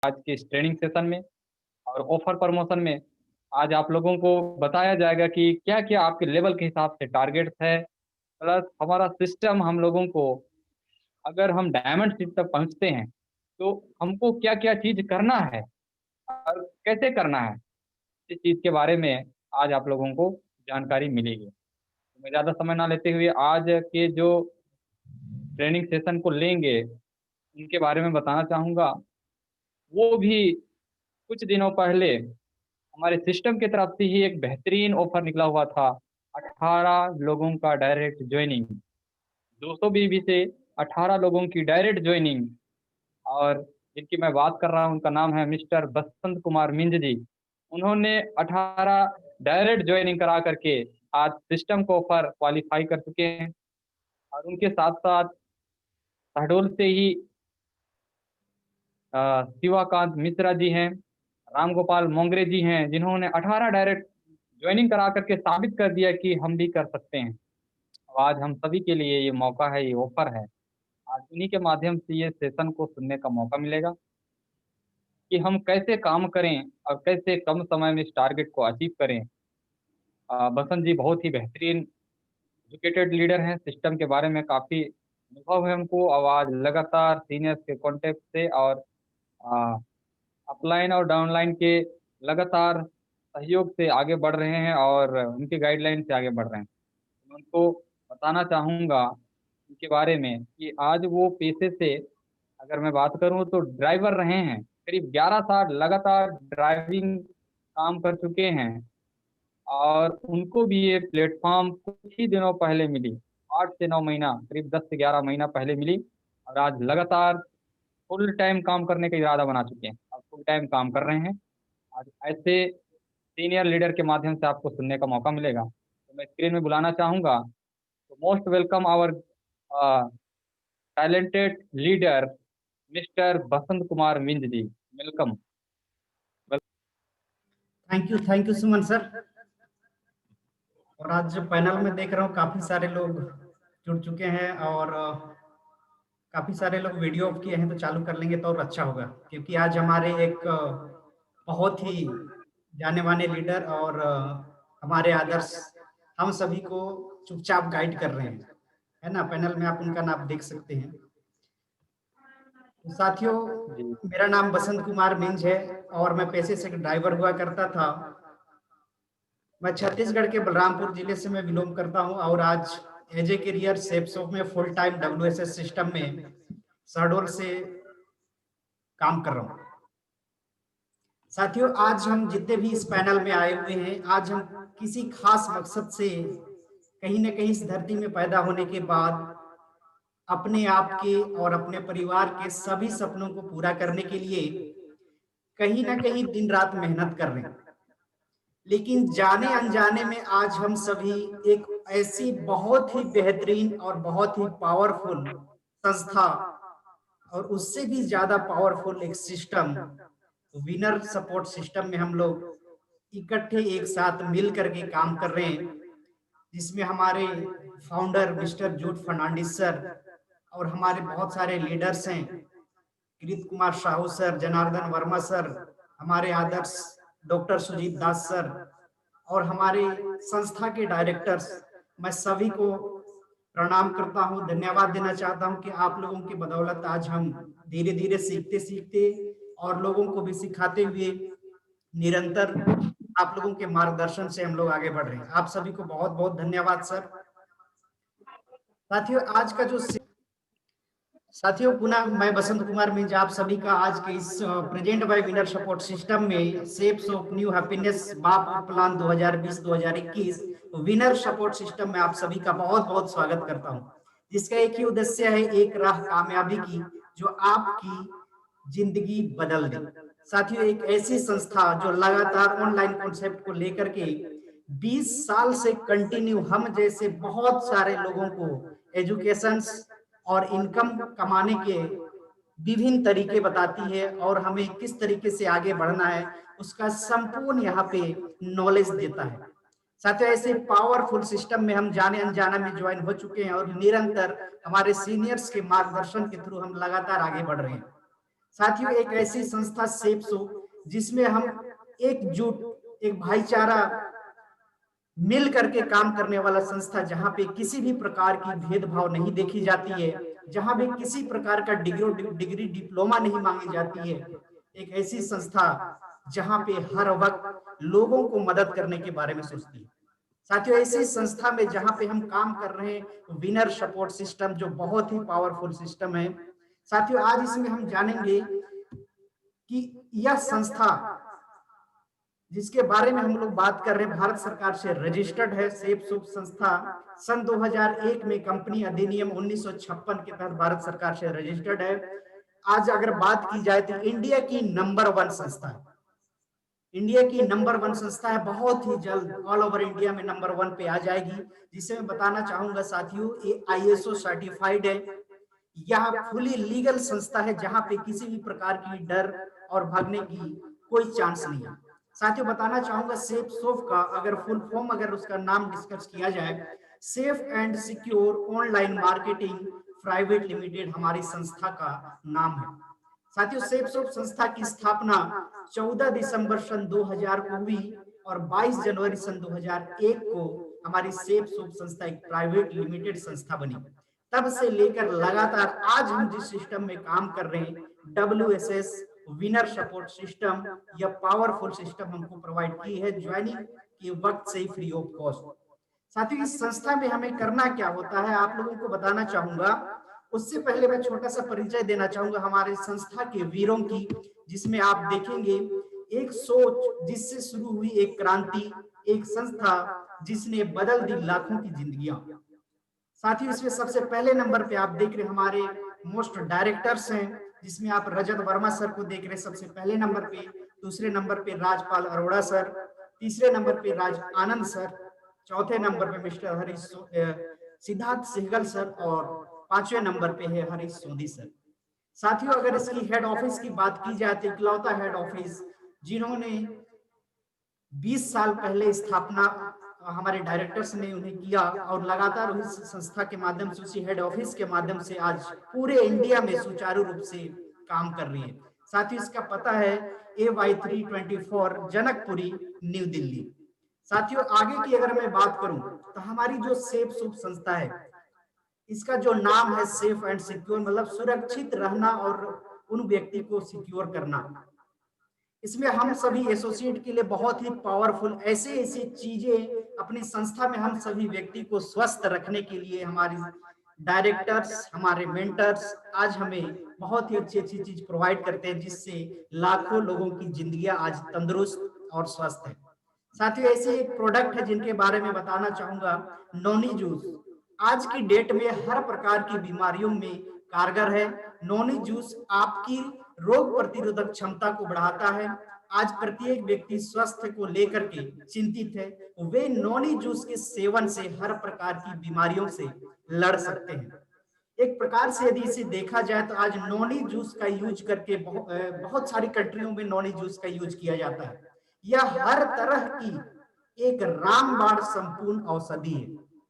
आज के इस ट्रेनिंग सेशन में और ऑफर प्रमोशन में आज आप लोगों को बताया जाएगा कि क्या-क्या आपके लेवल के हिसाब से टारगेट्स है, प्लस हमारा सिस्टम हम लोगों को अगर हम डायमंड सीट तक पहुँचते हैं, तो हमको क्या-क्या चीज़ करना है और कैसे करना है, इस चीज़ के बारे में आज आप लोगों को जानकारी मिलेगी। तो मैं ज़्यादा समय ना लेते हुए आज के जो ट्रेनिंग सेशन को लेंगे, उनके बारे में बताना चाहूँगा। वो भी कुछ दिनों पहले हमारे सिस्टम की तरफ से ही एक बेहतरीन ऑफ़र निकला हुआ था, 18 लोगों का डायरेक्ट जॉइनिंग, 200 बीवी से 18 लोगों की डायरेक्ट जॉइनिंग और जिनकी मैं बात कर रहा हूँ, उनका नाम है मिस्टर बसंत कुमार मिंज जी। उन्होंने 18 डायरेक्ट जॉइनिंग करा कर के आज सिस्टम को ऑफ़र क्वालीफ़ाई कर चुके हैं और उनके साथ-साथ शहडोल से ही शिवाकांत मिश्रा जी हैं, रामगोपाल मोंगरे जी हैं, जिन्होंने 18 डायरेक्ट जॉइनिंग करा कर के साबित कर दिया कि हम भी कर सकते हैं। और आज हम सभी के लिए ये मौका है, ये ऑफ़र है। आज उन्हीं के माध्यम से ये सेशन को सुनने का मौका मिलेगा कि हम कैसे काम करें और कैसे कम समय में इस टारगेट को अचीव करें। बसंत जी बहुत ही बेहतरीन एजुकेटेड लीडर हैं, सिस्टम के बारे में काफ़ी अनुभव है उनको और आज लगातार सीनियर्स के कॉन्टैक्ट से और अ, अपलाइन और डाउनलाइन के लगातार सहयोग से आगे बढ़ रहे हैं और उनके गाइडलाइन से आगे बढ़ रहे हैं। मैं उनको बताना चाहूँगा उनके बारे में कि आज वो पेशे से अगर मैं बात करूँ तो ड्राइवर रहे हैं, करीब 11 साल लगातार ड्राइविंग काम कर चुके हैं और उनको भी ये प्लेटफ़ॉर्म कुछ ही दिनों पहले मिली, 8 से 9 महीना, करीब 10 से 11 महीना पहले मिली और आज लगातार फुल टाइम काम करने का इरादा बना चुके हैं। अब फुल टाइम काम कर रहे हैं। आज ऐसे सीनियर लीडर के माध्यम से आपको सुनने का मौका मिलेगा। तो मैं स्क्रीन में बुलाना चाहूँगा, तो most welcome our talented leader mister Basant Kumar Minz ji. Welcome. Well thank you Suman sir. और आज जो पैनल में देख रहा हूँ काफी सारे लोग जुड़ चुके हैं और काफी सारे लोग वीडियो ऑफ किए हैं, तो चालू कर लेंगे तो और अच्छा होगा, क्योंकि आज हमारे एक बहुत ही जाने माने लीडर और हमारे आदर्श हम सभी को चुपचाप गाइड कर रहे हैं, है ना। पैनल में आप उनका नाम देख सकते हैं। तो साथियों, जी, मेरा नाम बसंत कुमार मिंज है और मैं पेशे से ड्राइवर हुआ करता था। मैं छत्तीसगढ़ के बलरामपुर जिले से मैं बिलोंग करता हूं और आज एज ए करियर सेप्सो में फुल टाइम डब्ल्यूएसएस सिस्टम में शहडोल से काम कर रहा हूं। साथियों, आज हम जितने भी इस पैनल में आए हुए हैं, आज हम किसी खास मकसद से कहीं न कहीं इस धरती में पैदा होने के बाद अपने आप के और अपने परिवार के सभी सपनों को पूरा करने के लिए कहीं न कहीं दिन रात मेहनत कर रहे हैं। लेकिन जाने अनजाने में आज हम सभी एक ऐसी बहुत ही बेहतरीन और बहुत ही पावरफुल संस्था और उससे भी ज्यादा पावरफुल एक सिस्टम, विनर सपोर्ट सिस्टम में हम लोग इकट्ठे एक साथ मिल करके काम कर रहे हैं, जिसमें हमारे फाउंडर मिस्टर जूड फर्नांडिस सर और हमारे बहुत सारे लीडर्स हैं, कृत कुमार साहू सर, जनार्दन वर्मा सर, हमारे आदर्श डॉक्टर सुजीत दास सर और हमारे संस्था के डायरेक्टर्स। मैं सभी को प्रणाम करता हूं, धन्यवाद देना चाहता हूं कि आप लोगों की बदौलत आज हम धीरे धीरे सीखते सीखते और लोगों को भी सिखाते हुए निरंतर आप लोगों के मार्गदर्शन से हम लोग आगे बढ़ रहे हैं। आप सभी को बहुत बहुत धन्यवाद सर। साथियों, आज का जो साथियों पुनः मैं बसंत कुमार मिंज आप सभी का आज के इस present by winner support system में शेप्स ऑफ न्यू हैप्पीनेस बाप प्लान 2020-2021 विनर सपोर्ट सिस्टम में आप सभी का बहुत बहुत स्वागत करता हूं, जिसका एक ही उद्देश्य है, एक राह कामयाबी की जो आपकी जिंदगी बदल दे। साथियों, एक ऐसी संस्था जो लगातार ऑनलाइन कॉन्सेप्ट को लेकर के 20 साल से कंटिन्यू हम जैसे बहुत सारे लोगों को एजुकेशन और इनकम कमाने के विभिन्न तरीके बताती है और हमें किस तरीके से आगे बढ़ना है उसका संपूर्ण यहाँ पे नॉलेज देता है। साथियों, ऐसे पावरफुल सिस्टम में हम जाने अनजाने में ज्वाइन हो चुके हैं और निरंतर हमारे सीनियर्स के मार्गदर्शन के थ्रू हम लगातार आगे बढ़ रहे हैं। साथियों, एक ऐसी संस्था सेप्सो जिसमें हम एकजुट, एक भाईचारा मिल करके काम करने वाला संस्था, जहां पे किसी भी प्रकार की भेदभाव नहीं देखी जाती है, जहां भी किसी प्रकार का डिग्री डिप्लोमा नहीं मांगी जाती है। एक ऐसी संस्था जहां पे हर वक्त लोगों को मदद करने के बारे में सोचती है। साथियों, ऐसी संस्था में जहां पे हम काम कर रहे हैं, विनर सपोर्ट सिस्टम, जो बहुत ही पावरफुल सिस्टम है। साथियों, आज इसमें हम जानेंगे कि यह संस्था जिसके बारे में हम लोग बात कर रहे हैं, भारत सरकार से रजिस्टर्ड है। सेप्सो संस्था सन 2001 में कंपनी अधिनियम 1956 के तहत भारत सरकार से रजिस्टर्ड है। आज अगर बात की जाए तो इंडिया की नंबर 1 संस्था है। इंडिया की नंबर 1 संस्था है। बहुत ही जल्द ऑल ओवर इंडिया में नंबर 1 पे आ जाएगी, जिसे मैं बताना चाहूंगा साथियों, ये ISO सर्टिफाइड है। यह फुली लीगल संस्था है, जहां पे किसी भी प्रकार की डर और भागने की कोई चांस नहीं है। साथियों, बताना चाहूंगा सेप्सोफ का अगर फुल फॉर्म, अगर उसका नाम डिस्कस किया जाए, safe and secure online marketing private limited हमारी संस्था का नाम है। साथियों, सेप्सोफ संस्था की स्थापना 14 दिसंबर सन 2000 को हुई और 22 जनवरी सन 2001 को हमारी सेप्सोफ संस्था एक प्राइवेट लिमिटेड संस्था बनी। तब से लेकर लगातार आज हम जिस सिस्टम में काम कर रहे हैं, WSS विनर सपोर्ट सिस्टम, या पावरफुल सिस्टम हमको प्रोवाइड की है ज्वाइनिंग के वक्त से ही फ्री ऑफ कॉस्ट। साथियों, इस संस्था में हमें करना क्या होता है, आप लोगों को बताना चाहूंगा। उससे पहले मैं छोटा सा परिचय देना चाहूंगा हमारे संस्था के वीरों की, जिसमें आप देखेंगे एक सोच जिससे शुरू हुई एक क्रांति, एक संस्था जिसने बदल दी लाखों की जिंदगियां। साथियों, इसमें सबसे पहले नंबर पे आप देख रहे हैं हमारे मोस्ट डायरेक्टर्स हैं, जिसमें आप रजत वर्मा सर को देख रहे हैं सबसे पहले नंबर पे। दूसरे नंबर पे राजपाल अरोड़ा सर, तीसरे नंबर पे राज आनंद सर, चौथे नंबर पे मिस्टर सिद्धार्थ सिंगल सर, और पांचवें नंबर पे है हरीश सोधी सर। साथियों, अगर इसकी हेड ऑफिस की बात की जाए तो इकलौता हेड ऑफिस जिन्होंने 20 साल पहले स्थापना हमारे डायरेक्टर्स ने उन्हें किया, और लगातार उस संस्था के माध्यम से, उसी हेड ऑफिस के माध्यम से आज पूरे इंडिया में सुचारू रूप से काम कर रही है। साथियों, इसका पता है AY 324 जनकपुरी, न्यू दिल्ली। साथियों, आगे की अगर मैं बात करूं तो हमारी जो सेप्सो संस्था है, इसका जो नाम है सेफ एंड सिक्योर, मतलब सुरक्षित रहना और उन व्यक्ति को सिक्योर करना। इसमें हम सभी एसोसिएट के लिए बहुत ही पावरफुल ऐसे ऐसी चीजें अपनी संस्था में, हम सभी व्यक्ति को स्वस्थ रखने के लिए हमारी डायरेक्टर्स, हमारे मेंटर्स आज हमें बहुत ही अच्छी अच्छी चीज प्रोवाइड करते हैं, जिससे लाखों लोगों की जिंदगियां आज तंदुरुस्त और स्वस्थ है। साथियों, ऐसे एक प्रोडक्ट है जिनके बारे में बताना चाहूंगा, नोनी जूस। आज की डेट में हर प्रकार की बीमारियों में कारगर है। नोनी जूस आपकी रोग प्रतिरोधक क्षमता को बढ़ाता है। आज प्रत्येक व्यक्ति स्वास्थ्य को लेकर के चिंतित है, वे नोनी जूस के सेवन से हर प्रकार की बीमारियों से लड़ सकते हैं। एक प्रकार से यदि इसे देखा जाए तो आज नोनी जूस का यूज करके बहुत सारी कंट्रियों में नोनी जूस का यूज किया जाता है। यह हर तरह की एक रामबाण संपूर्ण औषधि है,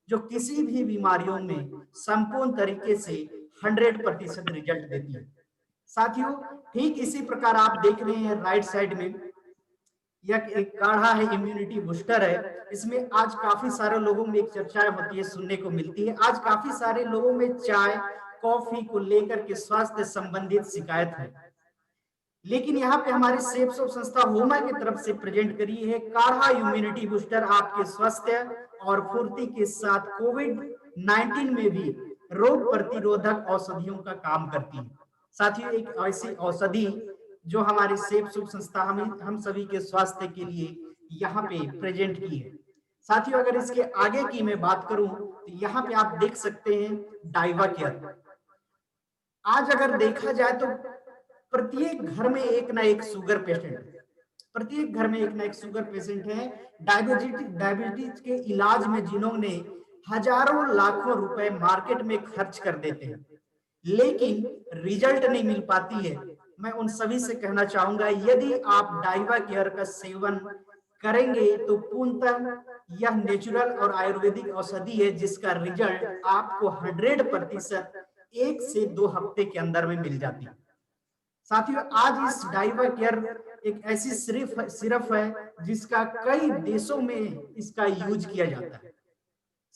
जो किसी भी बीमारियों में संपूर्ण तरीके से 100% रिजल्ट देती है। साथियों, ठीक इसी प्रकार आप देख रहे हैं राइट साइड में, यह एक काढ़ा है, इम्यूनिटी बूस्टर है। इसमें आज काफी सारे लोगों में एक चर्चा होती है, सुनने को मिलती है, आज काफी सारे लोगों में चाय कॉफी को लेकर के स्वास्थ्य संबंधित शिकायत है। लेकिन यहाँ पे हमारी सेप्सो संस्था होमा की तरफ से प्रेजेंट करी है काढ़ा इम्यूनिटी बूस्टर, आपके स्वास्थ्य और फुर्ती के साथ कोविड-19 में भी रोग प्रतिरोधक औषधियों का काम करती है। साथियों, एक ऐसी औषधि जो हमारी सेप्सो संस्था हम सभी के स्वास्थ्य के लिए यहाँ पे प्रेजेंट की है। साथियों, अगर इसके आगे की मैं बात करूं तो यहाँ पे आप देख सकते हैं डाइवा केयर। आज अगर देखा जाए तो प्रत्येक घर में एक ना एक शुगर पेशेंट है, प्रत्येक घर में एक ना एक शुगर पेशेंट है। डायबिटीज के इलाज में जिन्होंने हजारों लाखों रुपए मार्केट में खर्च कर देते हैं, लेकिन रिजल्ट नहीं मिल पाती है। मैं उन सभी से कहना चाहूंगा, यदि आप डाइवा केयर का सेवन करेंगे तो पूर्णतः यह नेचुरल और आयुर्वेदिक औषधि है, जिसका रिजल्ट आपको 100% 1 से 2 हफ्ते के अंदर में मिल जाती है। साथियों आज इस डाइवा केयर एक ऐसी सिर्फ है जिसका कई देशों में इसका यूज किया जाता है।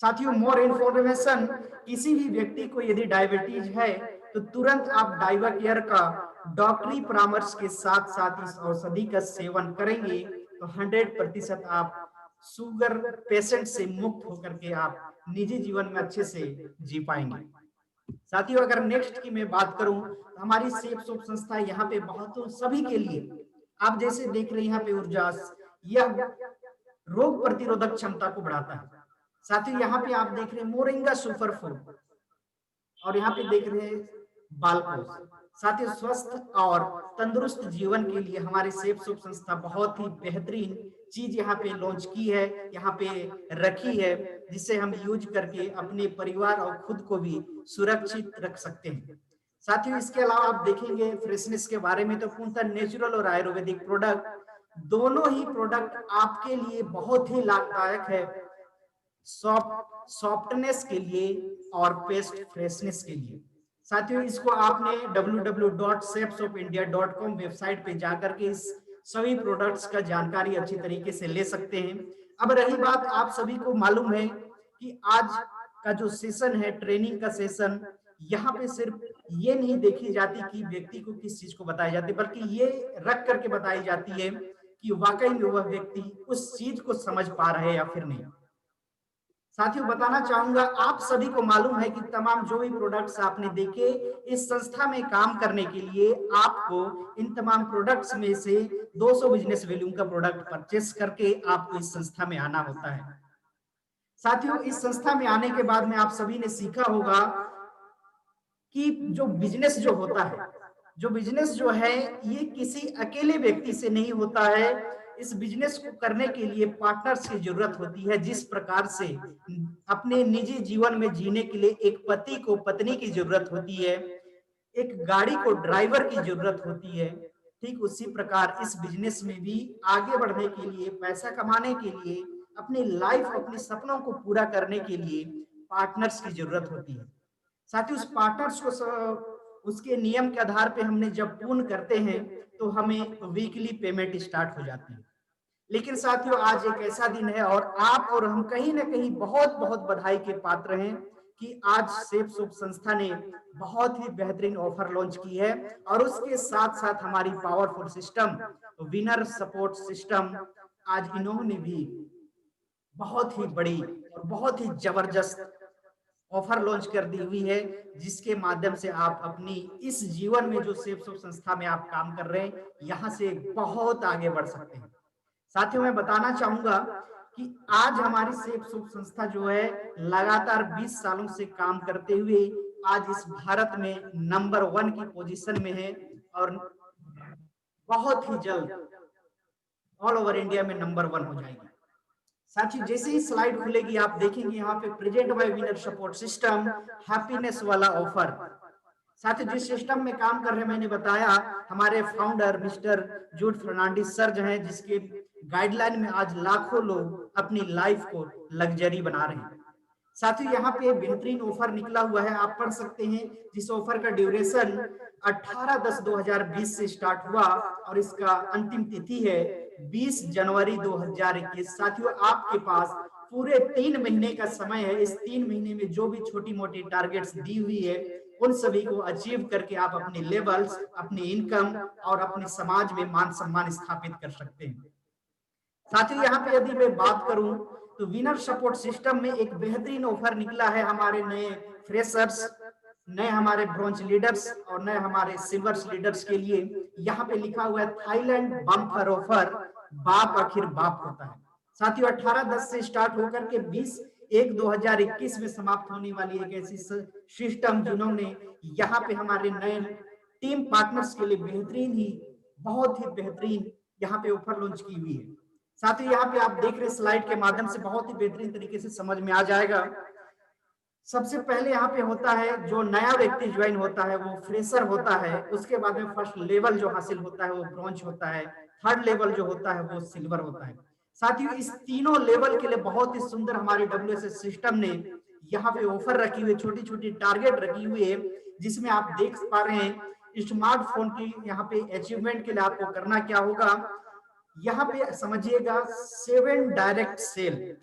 साथियों मोर इन्फॉर्मेशन, किसी भी व्यक्ति को यदि डायबिटीज है तो तुरंत आप डाइवा केयर का डॉक्टरी परामर्श के साथ साथ इस औषधि का सेवन करेंगे तो 100% आप शुगर पेशेंट से मुक्त होकर के आप निजी जीवन में अच्छे से जी पाएंगे। साथियों अगर नेक्स्ट की मैं बात करूं तो हमारी सेफ सोप संस्था यहाँ पे बहुत सभी के लिए, आप जैसे देख रहे हैं यहाँ पे ऊर्जा, यह रोग प्रतिरोधक क्षमता को बढ़ाता है। साथियों यहाँ पे आप देख रहे हैं मोरिंगा सुपर फूड और यहाँ पे देख रहे हैं बालकोस। साथियों स्वस्थ और तंदुरुस्त जीवन के लिए हमारी सेफ सोप संस्था बहुत ही बेहतरीन चीज यहाँ पे लॉन्च की है, यहाँ पे रखी है, जिसे हम यूज करके अपने परिवार और खुद को भी सुरक्षित रख सकते हैं। साथियों इसके अलावा आप देखेंगे फ्रेशनेस के बारे में तो पूर्णतः नेचुरल और आयुर्वेदिक प्रोडक्ट, दोनों ही प्रोडक्ट आपके लिए बहुत ही लाभदायक है, सॉफ्टनेस के लिए और पेस्ट फ्रेशनेस के लिए। साथियों इसको आपने www.safesoapindia.com वेबसाइट पे जाकर के इस सभी प्रोडक्ट्स का जानकारी अच्छी तरीके से ले सकते हैं। अब रही बात, आप सभी को मालूम है कि आज का जो सेशन है ट्रेनिंग का सेशन, यहाँ पे सिर्फ ये नहीं देखी जाती कि व्यक्ति को किस चीज को बताई जाती, बल्कि ये रख करके बताई जाती है कि वाकई में वह व्यक्ति उस चीज को समझ पा रहे हैं या फिर नहीं। साथियों बताना चाहूंगा, आप सभी को मालूम है कि तमाम जो भी प्रोडक्ट्स आपने देखे, इस संस्था में काम करने के लिए आपको इन तमाम प्रोडक्ट्स में से 200 बिजनेस वैल्यू का प्रोडक्ट परचेस करके आपको इस संस्था में आना होता है। साथियों इस संस्था में आने के बाद में आप सभी ने सीखा होगा कि जो बिजनेस जो होता है, जो बिजनेस जो है ये किसी अकेले व्यक्ति से नहीं होता है। इस बिजनेस को करने के लिए पार्टनर्स की जरूरत होती है। जिस प्रकार से अपने निजी जीवन में जीने के लिए एक पति को पत्नी की जरूरत होती है, एक गाड़ी को ड्राइवर की जरूरत होती है, ठीक उसी प्रकार इस बिजनेस में भी आगे बढ़ने के लिए, पैसा कमाने के लिए, अपनी लाइफ, अपने सपनों को पूरा करने के लिए पार्टनर्स की जरूरत होती है। साथ ही उस पार्टनर्स को उसके नियम के आधार पे हमने जब पूर्ण करते हैं तो हमें वीकली पेमेंट स्टार्ट हो जाती है। लेकिन साथियों आज एक ऐसा दिन है और आप और हम कहीं ना कहीं बहुत बहुत बधाई के पात्र हैं कि आज सेफ सोप संस्था ने बहुत ही बेहतरीन ऑफर लॉन्च की है और उसके साथ साथ हमारी powerful system winner support system आज इन्होंने भी बहुत ही बड़ी और बहुत ही जबरदस्त ऑफर लॉन्च कर दी हुई है, जिसके माध्यम से आप अपनी इस जीवन में जो सेफ सोप संस्था में आप काम कर रहे हैं यहाँ से बहुत आगे बढ़ सकते हैं। साथियों मैं बताना चाहूंगा कि आज हमारी सेफ सोप संस्था जो है लगातार 20 सालों से काम करते हुए आज इस भारत में नंबर 1 की पोजीशन में है और बहुत ही जल्द ऑल ओवर इंडिया में नंबर 1 हो जाएगी। साथियों जैसे ही स्लाइड खुलेगी आप देखेंगे यहाँ पे present by winner support system happiness वाला ऑफर। साथियों जिस सिस्टम में काम कर रहे हैं मैंने बताया हमारे फाउंडर मिस्टर जूड फर्नांडिस सर जो हैं, जिसके गाइडलाइन में आज लाखों लोग अपनी लाइफ को लग्जरी बना रहे हैं। साथियों यहाँ पे बेहतरीन ऑफर निकला हुआ है, आप पढ़ सकते हैं, जिस ऑफर का ड्यूरेशन 18/10/2020 से स्टार्ट हुआ और इसका अंतिम तिथि है 20 जनवरी 2021। साथियों आपके पास पूरे 3 महीने का समय है। इस 3 महीने में जो भी छोटी मोटी टारगेट्स दी हुई है उन सभी को अचीव करके आप अपने लेवल्स, अपनी इनकम और अपने समाज में मान सम्मान स्थापित कर सकते हैं। साथियों यहाँ पे यदि मैं बात करूं तो विनर सपोर्ट सिस्टम में एक बेहतरीन ऑफर निकला है हमारे नए फ्रेशर्स, नए हमारे ब्रॉन्ज लीडर्स और नए हमारे सिल्वर्स लीडर्स के लिए। यहाँ पे लिखा हुआ है थाईलैंड बम्पर ऑफर, बाप आखिर बाप होता है। साथियों 18/10 से स्टार्ट होकर के 20/1/2021 में समाप्त होने वाली एक ऐसी सिस्टम जिन्होंने यहाँ पे हमारे नए टीम पार्टनर्स के लिए बेहतरीन ही, बहुत ही बेहतरीन यहाँ पे ऑफर लॉन्च की हुई है। साथ ही यहाँ पे आप देख रहे स्लाइड के माध्यम से बहुत ही बेहतरीन तरीके से समझ में आ जाएगा। सबसे पहले यहाँ पे होता है जो नया व्यक्ति ज्वाइन होता है वो फ्रेशर होता है, उसके बाद में फर्स्ट लेवल जो हासिल होता है वो ब्रॉन्ज होता है, थर्ड लेवल जो होता है वो सिल्वर होता है। साथियों इस तीनों लेवल के लिए बहुत ही सुंदर हमारे WSS सिस्टम ने यहाँ पे ऑफर रखी हुई, छोटी छोटी टारगेट रखी हुई है, जिसमें आप देख पा रहे हैं स्मार्टफोन की यहाँ पे अचीवमेंट के लिए आपको करना क्या होगा, यहाँ पे समझिएगा 7 डायरेक्ट सेल,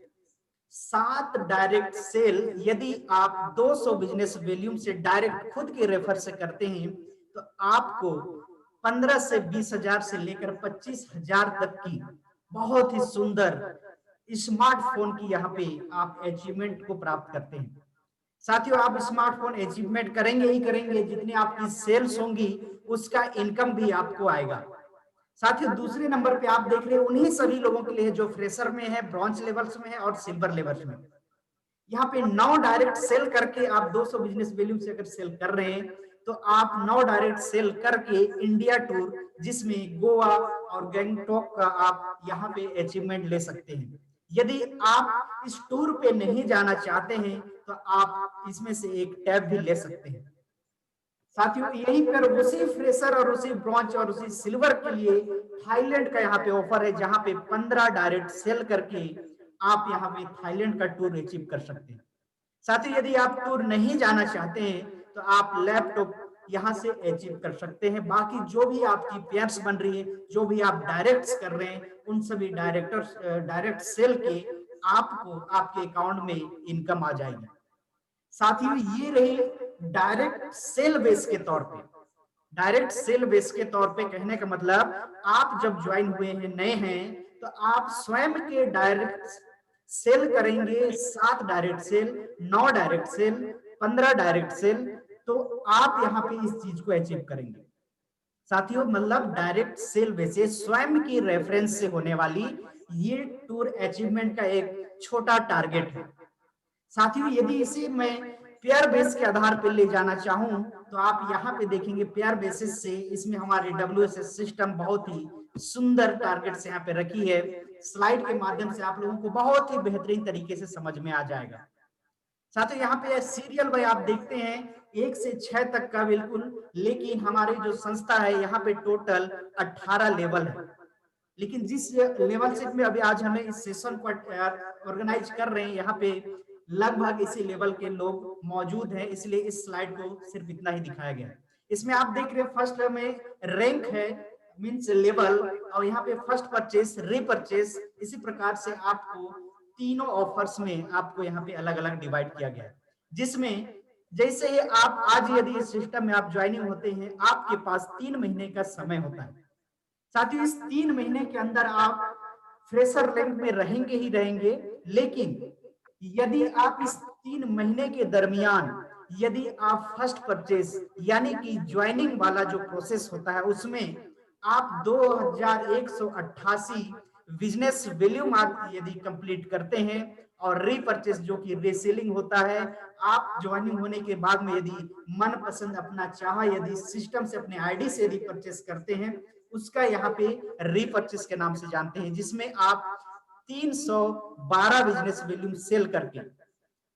7 डायरेक्ट सेल यदि आप 200 बिजनेस वॉल्यूम से डायरेक्ट खुद के रेफर से करते हैं तो आपको 15 से 20,000 से लेकर 25,000 तक की बहुत ही सुंदर स्मार्टफोन की यहाँ पे आप अचीवमेंट को प्राप्त करते हैं। साथियों, आप स्मार्टफोन अचीवमेंट करेंगे ही करेंगे, जितनी आपकी सेल्स होंगी उसका इनकम भी आपको आएगा। साथियों, दूसरे नंबर पे आप देख रहे हैं उन्हीं सभी लोगों के लिए जो फ्रेशर में है, ब्रॉन्ज लेवल्स में है और सिल्वर लेवल्स में। यहाँ पे 9 डायरेक्ट सेल करके आप 200 बिजनेस वैल्यू से अगर सेल कर रहे हैं तो आप 9 डायरेक्ट सेल करके इंडिया टूर, जिसमें गोवा और गैंगटॉक का आप यहाँ पे अचीवमेंट ले सकते हैं। यदि आप इस टूर पे नहीं जाना चाहते हैं तो आप इसमें से एक टैब भी ले सकते हैं। साथियों, यहीं पर उसी फ्रेशर और उसी ब्रॉन्ज और उसी सिल्वर के लिए थाईलैंड का यहाँ पे ऑफर है, जहां पे 15 डायरेक्ट सेल करके आप यहाँ पे थाईलैंड का टूर अचीव कर सकते हैं। साथियों, यदि आप टूर नहीं जाना चाहते हैं तो आप लैपटॉप यहाँ से अचीव कर सकते हैं। बाकी जो भी आपकी पेयर्स बन रही है, जो भी आप डायरेक्ट्स कर रहे हैं, उन सभी डायरेक्ट सेल के आपको आपके अकाउंट में इनकम आ जाएगी। साथियों, ये रही डायरेक्ट सेल बेस के तौर पे। डायरेक्ट सेल बेस के तौर पे कहने का मतलब, आप जब ज्वाइन हुए हैं, नए हैं, तो आप स्वयं के डायरेक्ट सेल करेंगे। 7 direct sale, 9 direct sale, 15 direct sale, तो आप यहाँ पे इस चीज को अचीव करेंगे। साथियों, मतलब डायरेक्ट सेल बेसिस स्वयं की रेफरेंस से होने वाली ये टूर अचीवमेंट का एक छोटा टारगेट है। साथियों, यदि इसे मैं पेयर बेस के आधार पर ले जाना चाहूं तो आप यहाँ पे देखेंगे पेयर बेसिस से इसमें हमारी WSS सिस्टम बहुत ही सुंदर टारगेट्स यहाँ पे रखी है। स्लाइड के माध्यम से आप लोगों को बहुत ही बेहतरीन तरीके से समझ में आ जाएगा। साथियों, यहाँ पे सीरियल बाय आप देखते हैं 1 से 6 तक का बिल्कुल, लेकिन हमारी जो संस्था है यहाँ पे टोटल 18 लेवल है। लेकिन जिस लेवल से में अभी आज हमें इस सेशन को ऑर्गेनाइज कर रहे हैं, यहाँ पे लगभग इसी लेवल के लोग मौजूद हैं, इसलिए इस स्लाइड को सिर्फ इतना ही दिखाया गया है। इसमें आप देख रहे हैं फर्स्ट में रैंक है, मींस लेवल, और यहाँ पे फर्स्ट परचेस, रीपरचेस, इसी प्रकार से आपको तीनों ऑफर्स में आपको यहाँ पे अलग अलग डिवाइड किया गया है। जिसमें जैसे ही आप आज यदि इस सिस्टम में आप ज्वाइनिंग होते हैं, आपके पास 3 महीने का समय होता है। साथियों, इस 3 महीने के अंदर आप फ्रेशर रैंक में रहेंगे ही रहेंगे, लेकिन यदि आप इस 3 महीने के दरमियान यदि आप फर्स्ट परचेस यानी कि ज्वाइनिंग वाला जो प्रोसेस होता है उसमें आप 2188 बिजनेस वैल्यूम आप यदि कंप्लीट करते हैं, और रीपरचेस जो कि रीसेलिंग होता है, आप ज्वाइनिंग होने के बाद में यदि मनपसंद अपना चाहा यदि सिस्टम से अपने आईडी से रीपरचेस करते हैं, उसका यहाँ पे रीपरचेस के नाम से जानते हैं, जिसमें आप 312 बिजनेस वैल्यूम सेल करके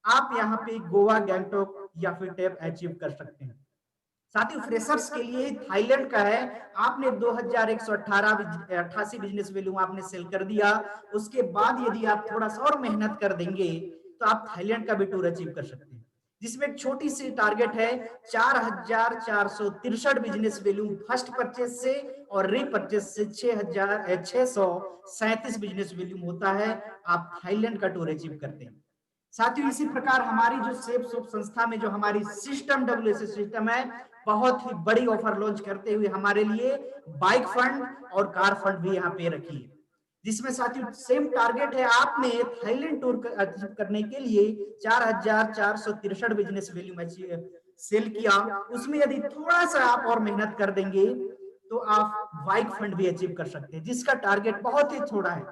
आप यहाँ पे गोवा, गैंगटॉक या फिर टैब अचीव कर सकते हैं। साथ ही फ्रेशर्स के लिए थाईलैंड का है, आपने 2188 बिजनेस वैल्यू आपने सेल कर दिया, उसके बाद यदि आप थोड़ा सा और मेहनत कर देंगे तो आप थाईलैंड का भी टूर अचीव कर सकते हैं, जिसमें एक छोटी सी टारगेट है 4463 बिजनेस वैल्यू फर्स्ट परचेज से, और रीपरचेज से 637 बिजनेस वैल्यू होता है, आप थाईलैंड का टूर अचीव करते हैं। साथियों, इसी प्रकार हमारी जो सेफ सोप संस्था में जो हमारी सिस्टम WSS सिस्टम है, बहुत ही बड़ी ऑफर लॉन्च करते हुए हमारे लिए बाइक फंड और कार फंड भी यहाँ पे रखी है, जिसमें साथियों सेम टारगेट है। आपने थाईलैंड टूर अचीव करने के लिए 4463 बिजनेस वैल्यू सेल किया, उसमें यदि थोड़ा सा आप और मेहनत कर देंगे तो आप बाइक फंड भी अचीव कर सकते हैं, जिसका टारगेट बहुत ही थोड़ा है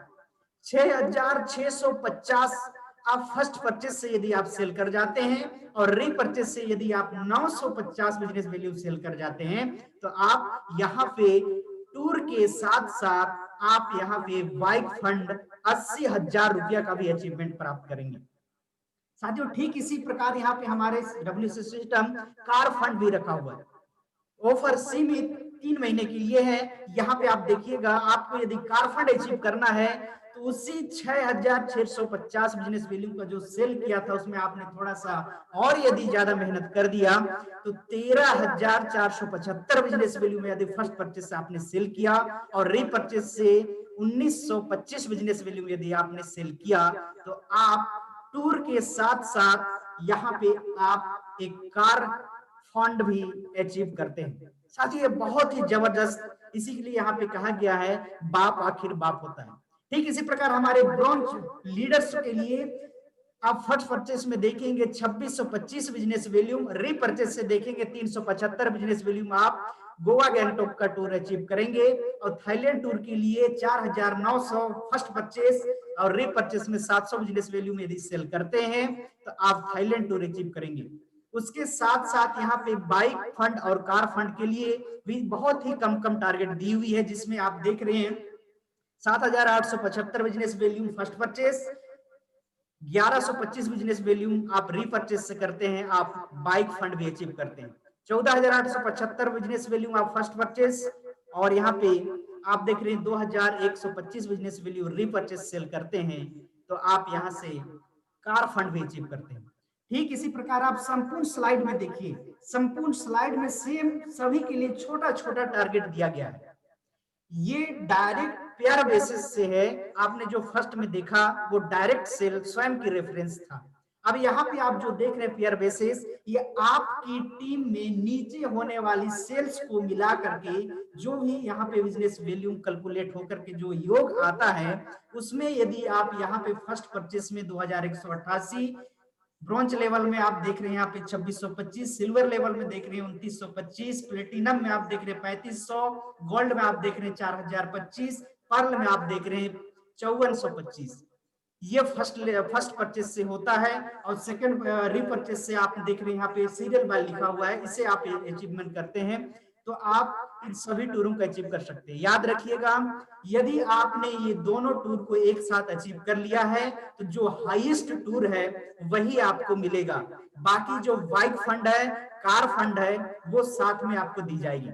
6650। आप फर्स्ट परचेज से यदि आप सेल कर जाते हैं और रीपरचेज से यदि आप 950 बिजनेस वैल्यू सेल कर जाते हैं, तो आप यहाँ पे टूर के साथ साथ आप यहाँ पे बाइक फंड 80,000 रुपया का भी अचीवमेंट प्राप्त करेंगे। साथियों, ठीक इसी प्रकार यहाँ पे हमारे WSS सिस्टम कार फंड भी रखा हुआ है। ऑफर सीमित 3 महीने के लिए है। यहाँ पे आप देखिएगा, आपको यदि कार फंड अचीव करना है तो उसी 6,650 बिजनेस वैल्यू का जो सेल किया था उसमें आपने थोड़ा सा और यदि ज्यादा मेहनत कर दिया तो 13,475 बिजनेस वैल्यू में यदि फर्स्ट परचेस से आपने सेल किया और रीपरचेस से 1,925 बिजनेस वैल्यू में यदि आपने सेल किया तो आप टूर के साथ साथ यहाँ पे आप एक कार फंड भी अचीव करते हैं। साथ ही ये बहुत ही जबरदस्त, इसी के लिए यहाँ पे कहा गया है बाप आखिर बाप होता है। ठीक इसी प्रकार हमारे ब्रॉन्ज लीडर्स के लिए आप फर्स्ट परचेस में देखेंगे 2625 बिजनेस वैल्यू, रीपरचेस से देखेंगे 375 बिजनेस वैल्यू में आप गोवा गैंगटॉक का टूर अचीव करेंगे। और थाईलैंड टूर के लिए 4,900 फर्स्ट परचेस और रीपरचेस में 700 बिजनेस वैल्यू में यदि सेल करते हैं तो आप थाईलैंड टूर अचीव करेंगे। उसके साथ साथ यहाँ पे बाइक फंड और कार फंड के लिए भी बहुत ही कम टारगेट दी हुई है, जिसमें आप देख रहे हैं 7,875 business value first purchase, 1,125 business value आप रीपरचेस से करते हैं, आप बाइक फंड भी अचीव करते हैं। 14,875 बिजनेस वैल्यू आप फर्स्ट परचेस और यहाँ पे आप देख रहे हैं 2,125 बिजनेस वैल्यू रीपरचेस सेल करते हैं तो आप यहाँ से कार फंड भी अचीव करते हैं। ठीक इसी प्रकार आप संपूर्ण स्लाइड में देखिए, संपूर्ण स्लाइड में सेम सभी के लिए छोटा छोटा टारगेट दिया गया है। ये डायरेक्ट पेयर बेसिस से है। आपने जो फर्स्ट में देखा वो डायरेक्ट सेल स्वयं की रेफरेंस था। अब यहाँ पे आप जो देख रहे हैं पेयर बेसिस, ये आपकी टीम में नीचे होने वाली सेल्स को मिला करके जो भी यहाँ पे बिजनेस वैल्यू कैलकुलेट होकर के जो योग आता है उसमें यदि आप यहाँ पे फर्स्ट परचेस में 2,188, ब्रॉन्ज लेवल में आप देख रहे हैं यहाँ पे 2625, सिल्वर लेवल में देख रहे हैं 2925, प्लेटिनम में आप देख रहे हैं 3500, गोल्ड में आप देख रहे हैं 4,025, पर्ल में आप देख रहे हैं 5,425। ये फर्स्ट परचेस से होता है। और सेकंड रीपरचेस से आप देख रहे हैं यहाँ पे सीरियल बाय लिखा हुआ है, इसे आप अचीवमेंट करते हैं तो आप इन सभी टूरों को अचीव कर सकते हैं। याद रखिएगा, यदि आपने ये दोनों टूर को एक साथ अचीव कर लिया है तो जो हाईएस्ट टूर है वही आपको मिलेगा। बाकी जो बाइक फंड है, कार फंड है, वो साथ में आपको दी जाएगी।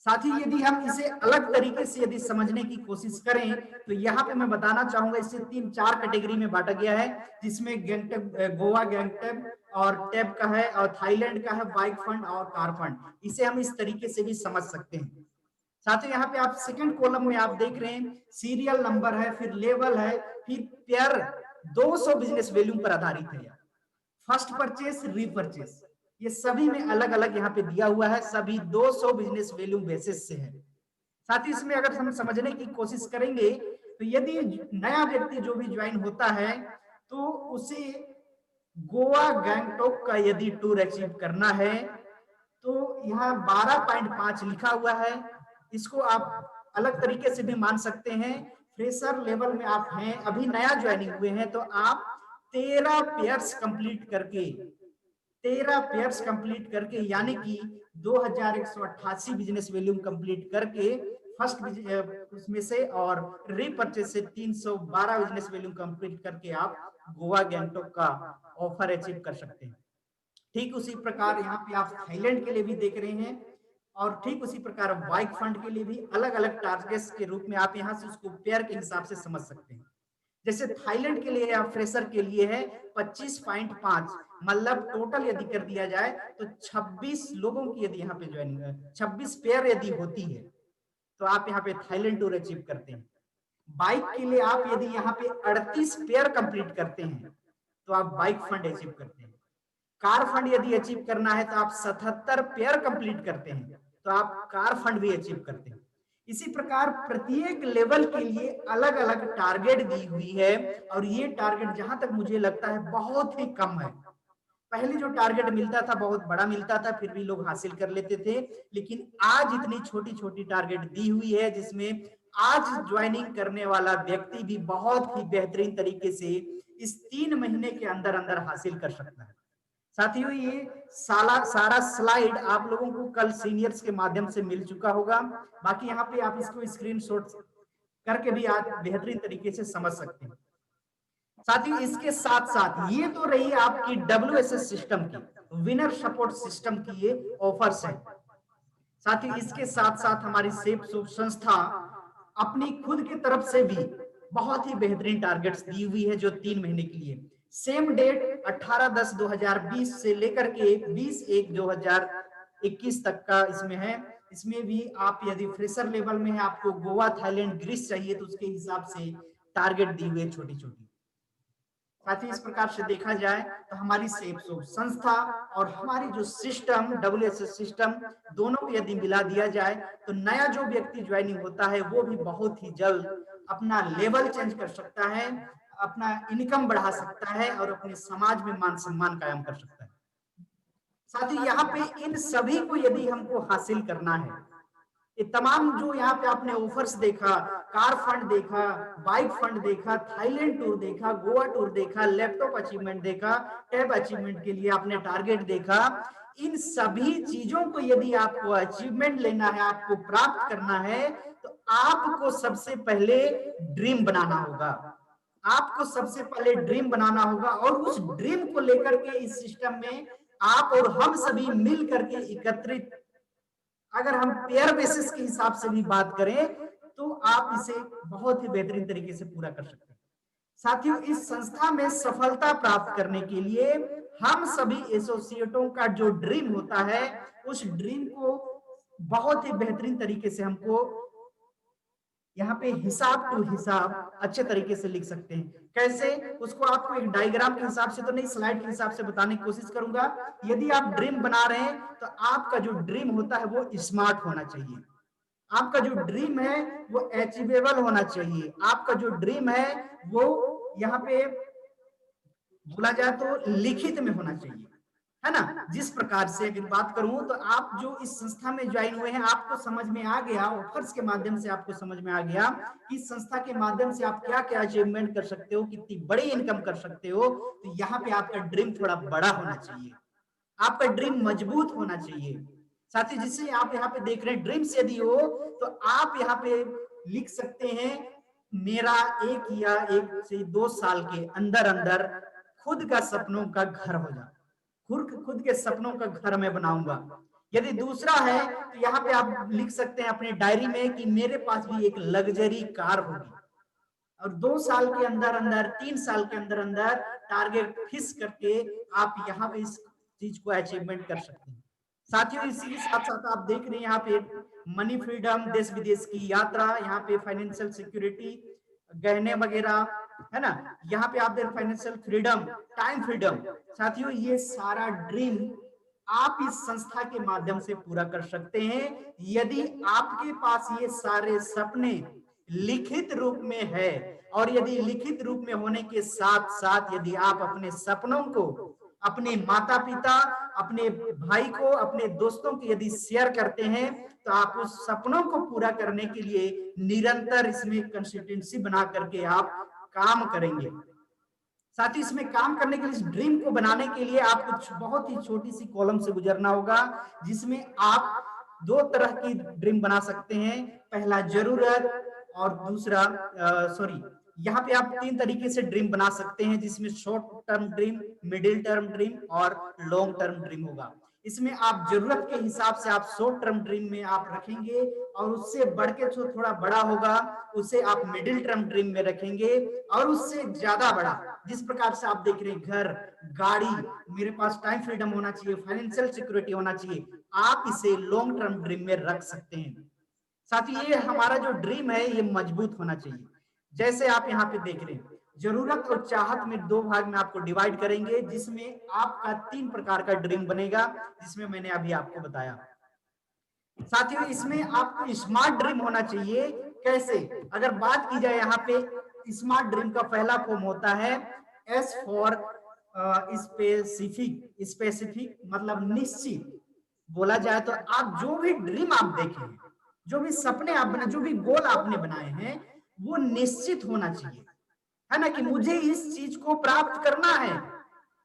साथ ही यदि हम इसे अलग तरीके से यदि समझने की कोशिश करें तो यहाँ पे मैं बताना चाहूंगा इसे 3-4 कैटेगरी में बांटा गया है, जिसमें गैंगटॉक, गोवा गैंगटॉक और टैब का है और थाईलैंड का है बाइक फंड और कार फंड। इसे हम इस तरीके से भी समझ सकते हैं। साथ ही यहाँ पे आप सेकंड कॉलम में आप देख रहे हैं सीरियल नंबर है, फिर लेवल है, फिर पेयर 200 बिजनेस वैल्यू पर आधारित है। फर्स्ट परचेस, रीपरचेस, ये सभी में अलग अलग यहाँ पे दिया हुआ है, सभी 200 बिजनेस वैल्यू बेसिस से है। साथ ही इसमें अगर हम समझने की कोशिश करेंगे तो यदि नया व्यक्ति जो भी ज्वाइन होता है तो उसे गोवा गैंगटॉक का यदि टूर अचीव करना है तो यहाँ 12.5 लिखा हुआ है। इसको आप अलग तरीके से भी मान सकते हैं। फ्रेशर लेवल में आप हैं, अभी नया ज्वाइनिंग हुए हैं तो आप 13 पेयर्स कंप्लीट करके यानी कि 2,188 बिजनेस वैल्यू कंप्लीट करके फर्स्ट उसमें से और रीपरचेस से 312 बिजनेस वैल्यू कंप्लीट करके आप गोवा गैंगटॉक का ऑफर अचीव कर सकते हैं। ठीक उसी प्रकार यहाँ पे आप थाईलैंड के लिए भी देख रहे हैं और ठीक उसी प्रकार बाइक फंड के लिए भी अलग अलग टारगेट्स के रूप में आप यहाँ से उसको पेयर के हिसाब से समझ सकते हैं। जैसे थाईलैंड के लिए या फ्रेशर के लिए है 25.5, मतलब टोटल यदि कर दिया जाए तो 26 लोगों की यदि यहाँ पे ज्वाइनिंग है, 26 पेयर यदि होती है तो आप यहाँ पे थाईलैंड टूर अचीव करते हैं। बाइक के लिए आप यदि यहाँ पे 38 पेयर कंप्लीट करते हैं तो आप बाइक फंड अचीव करते हैं। कार फंड यदि अचीव करना है तो आप 77 पेयर कंप्लीट करते हैं तो आप कार फंड भी अचीव करते हैं। इसी प्रकार प्रत्येक लेवल के लिए अलग अलग टारगेट दी हुई है और ये टारगेट जहां तक मुझे लगता है बहुत ही कम है। पहले जो टारगेट मिलता था बहुत बड़ा मिलता था, फिर भी लोग हासिल कर लेते थे, लेकिन आज इतनी छोटी छोटी टारगेट दी हुई है जिसमें आज ज्वाइनिंग करने वाला व्यक्ति भी बहुत ही बेहतरीन तरीके से इस 3 महीने के अंदर अंदर हासिल कर सकता है। साथियों, ये सारा स्लाइड आप लोगों को कल सीनियर्स के माध्यम से मिल चुका होगा। बाकी यहाँ पे आप इसको स्क्रीनशॉट करके भी आप बेहतरीन तरीके से समझ सकते हैं। साथियों, इसके साथ साथ ये तो रही आपकी WSS सिस्टम की, विनर सपोर्ट सिस्टम की ये ऑफर्स है। साथियों, इसके साथ साथ हमारी सेफ संस्था अपनी खुद की तरफ से भी बहुत ही बेहतरीन टारगेट्स दी हुई है जो 3 महीने के लिए। सेम डेट 18/10/2020 से लेकर के 20/1/2021 तक का इसमें है। इसमें भी आप यदि फ्रेशर लेवल में है, आपको गोवा, थाईलैंड, ग्रीस चाहिए, तो उसके हिसाब से टारगेट दी हुई है छोटी-छोटी। साथ ही इस प्रकार से देखा जाए तो हमारी सेफ सोप संस्था और हमारी जो सिस्टम WSS सिस्टम, दोनों को यदि मिला दिया जाए तो नया जो व्यक्ति ज्वाइनिंग होता है वो भी बहुत ही जल्द अपना लेवल चेंज कर सकता है, अपना इनकम बढ़ा सकता है और अपने समाज में मान सम्मान कायम कर सकता है। साथ ही यहाँ पे इन सभी को यदि हमको हासिल करना है, ये तमाम जो यहाँ पे आपने ऑफर्स देखा, कार फंड देखा, बाइक फंड देखा, थाईलैंड टूर देखा, गोवा टूर देखा, लैपटॉप अचीवमेंट देखा, टैब अचीवमेंट के लिए आपने टारगेट देखा, इन सभी चीजों को यदि आपको अचीवमेंट लेना है, आपको प्राप्त करना है, तो आपको सबसे पहले ड्रीम बनाना होगा। आपको सबसे पहले ड्रीम बनाना होगा और उस ड्रीम को लेकर के इस सिस्टम में आप और हम सभी मिल करके एकत्रित, अगर हम पेयर बेसिस के हिसाब से भी बात करें तो आप इसे बहुत ही बेहतरीन तरीके से पूरा कर सकते हैं। साथियों, इस संस्था में सफलता प्राप्त करने के लिए हम सभी एसोसिएटों का जो ड्रीम होता है, उस ड्रीम को बहुत ही बेहतरीन तरीके से हमको यहाँ पे हिसाब टू हिसाब अच्छे तरीके से लिख सकते हैं। कैसे? उसको आपको एक डायग्राम के हिसाब से तो नहीं, स्लाइड के हिसाब से बताने की कोशिश करूंगा। यदि आप ड्रीम बना रहे हैं तो आपका जो ड्रीम होता है वो स्मार्ट होना चाहिए। आपका जो ड्रीम है वो अचीवेबल होना चाहिए। आपका जो ड्रीम है वो यहाँ पे बोला जाए तो लिखित में होना चाहिए, है ना? जिस प्रकार से अगर बात करूं तो आप जो इस संस्था में ज्वाइन हुए हैं, आपको समझ में आ गया, ऑफर्स के माध्यम से आपको समझ में आ गया कि इस संस्था के माध्यम से आप क्या क्या अचीवमेंट कर सकते हो, कितनी बड़ी इनकम कर सकते हो। तो यहाँ पे आपका ड्रीम थोड़ा बड़ा होना चाहिए, आपका ड्रीम मजबूत होना चाहिए। साथ ही जिससे आप यहाँ पे देख रहे हैं ड्रीम्स यदि हो तो आप यहाँ पे लिख सकते हैं, मेरा 1 या 1 से 2 साल के अंदर अंदर खुद का सपनों का घर हो जाए, खुद के सपनों का घर मैं बनाऊंगा। यदि दूसरा है तो यहाँ पे आप लिख सकते हैं अपने डायरी में कि मेरे पास भी एक लग्जरी कार होगी। और 2 साल के अंदर अंदर, 3 साल के अंदर अंदर टारगेट फिक्स करके आप यहाँ पे इस चीज को अचीवमेंट कर सकते हैं। साथियों, इसी के साथ साथ आप देख रहे हैं यहाँ पे मनी फ्रीडम, देश विदेश की यात्रा, यहाँ पे फाइनेंशियल सिक्योरिटी, गहने वगैरह, है ना? यहाँ पे आप देख फाइनेंशियल फ्रीडम, टाइम फ्रीडम। साथियों, ये सारा ड्रीम आप इस संस्था के माध्यम से पूरा कर सकते हैं यदि आपके पास ये सारे सपने लिखित रूप में है। और यदि लिखित रूप में होने के साथ साथ यदि आप अपने सपनों को अपने माता पिता, अपने भाई को, अपने दोस्तों को यदि शेयर करते हैं तो आप उस सपनों को पूरा करने के लिए निरंतर इसमें कंसिस्टेंसी बना करके आप काम करेंगे। साथ ही इसमें काम करने के लिए, इस ड्रीम को बनाने के लिए आपको बहुत ही छोटी सी कॉलम से गुजरना होगा, जिसमें आप 2 तरह की ड्रीम बना सकते हैं। पहला जरूरत और दूसरा सॉरी, यहाँ पे आप 3 तरीके से ड्रीम बना सकते हैं, जिसमें short term dream, middle term dream और लॉन्ग टर्म ड्रीम होगा। इसमें आप जरूरत के हिसाब से आप शॉर्ट टर्म ड्रीम में आप रखेंगे और उससे बढ़ के जो थोड़ा बड़ा होगा उसे आप मिडिल टर्म ड्रीम में रखेंगे और उससे ज्यादा बड़ा, जिस प्रकार से आप देख रहे हैं घर, गाड़ी, मेरे पास टाइम फ्रीडम होना चाहिए, फाइनेंशियल सिक्योरिटी होना चाहिए, आप इसे लॉन्ग टर्म ड्रीम में रख सकते हैं। साथ ही ये हमारा जो ड्रीम है ये मजबूत होना चाहिए। जैसे आप यहाँ पे देख रहे हैं, जरूरत और चाहत में 2 भाग में आपको डिवाइड करेंगे, जिसमें आपका 3 प्रकार का ड्रीम बनेगा, जिसमें मैंने अभी आपको बताया। साथियों, इसमें आपको स्मार्ट ड्रीम होना चाहिए। कैसे? अगर बात की जाए यहाँ पे स्मार्ट ड्रीम का पहला फॉर्म होता है एस फॉर स्पेसिफिक मतलब निश्चित। बोला जाए तो आप जो भी ड्रीम आप देखें, जो भी सपने आप बना, जो भी गोल आपने बनाए हैं वो निश्चित होना चाहिए, है ना? कि मुझे इस चीज को प्राप्त करना है,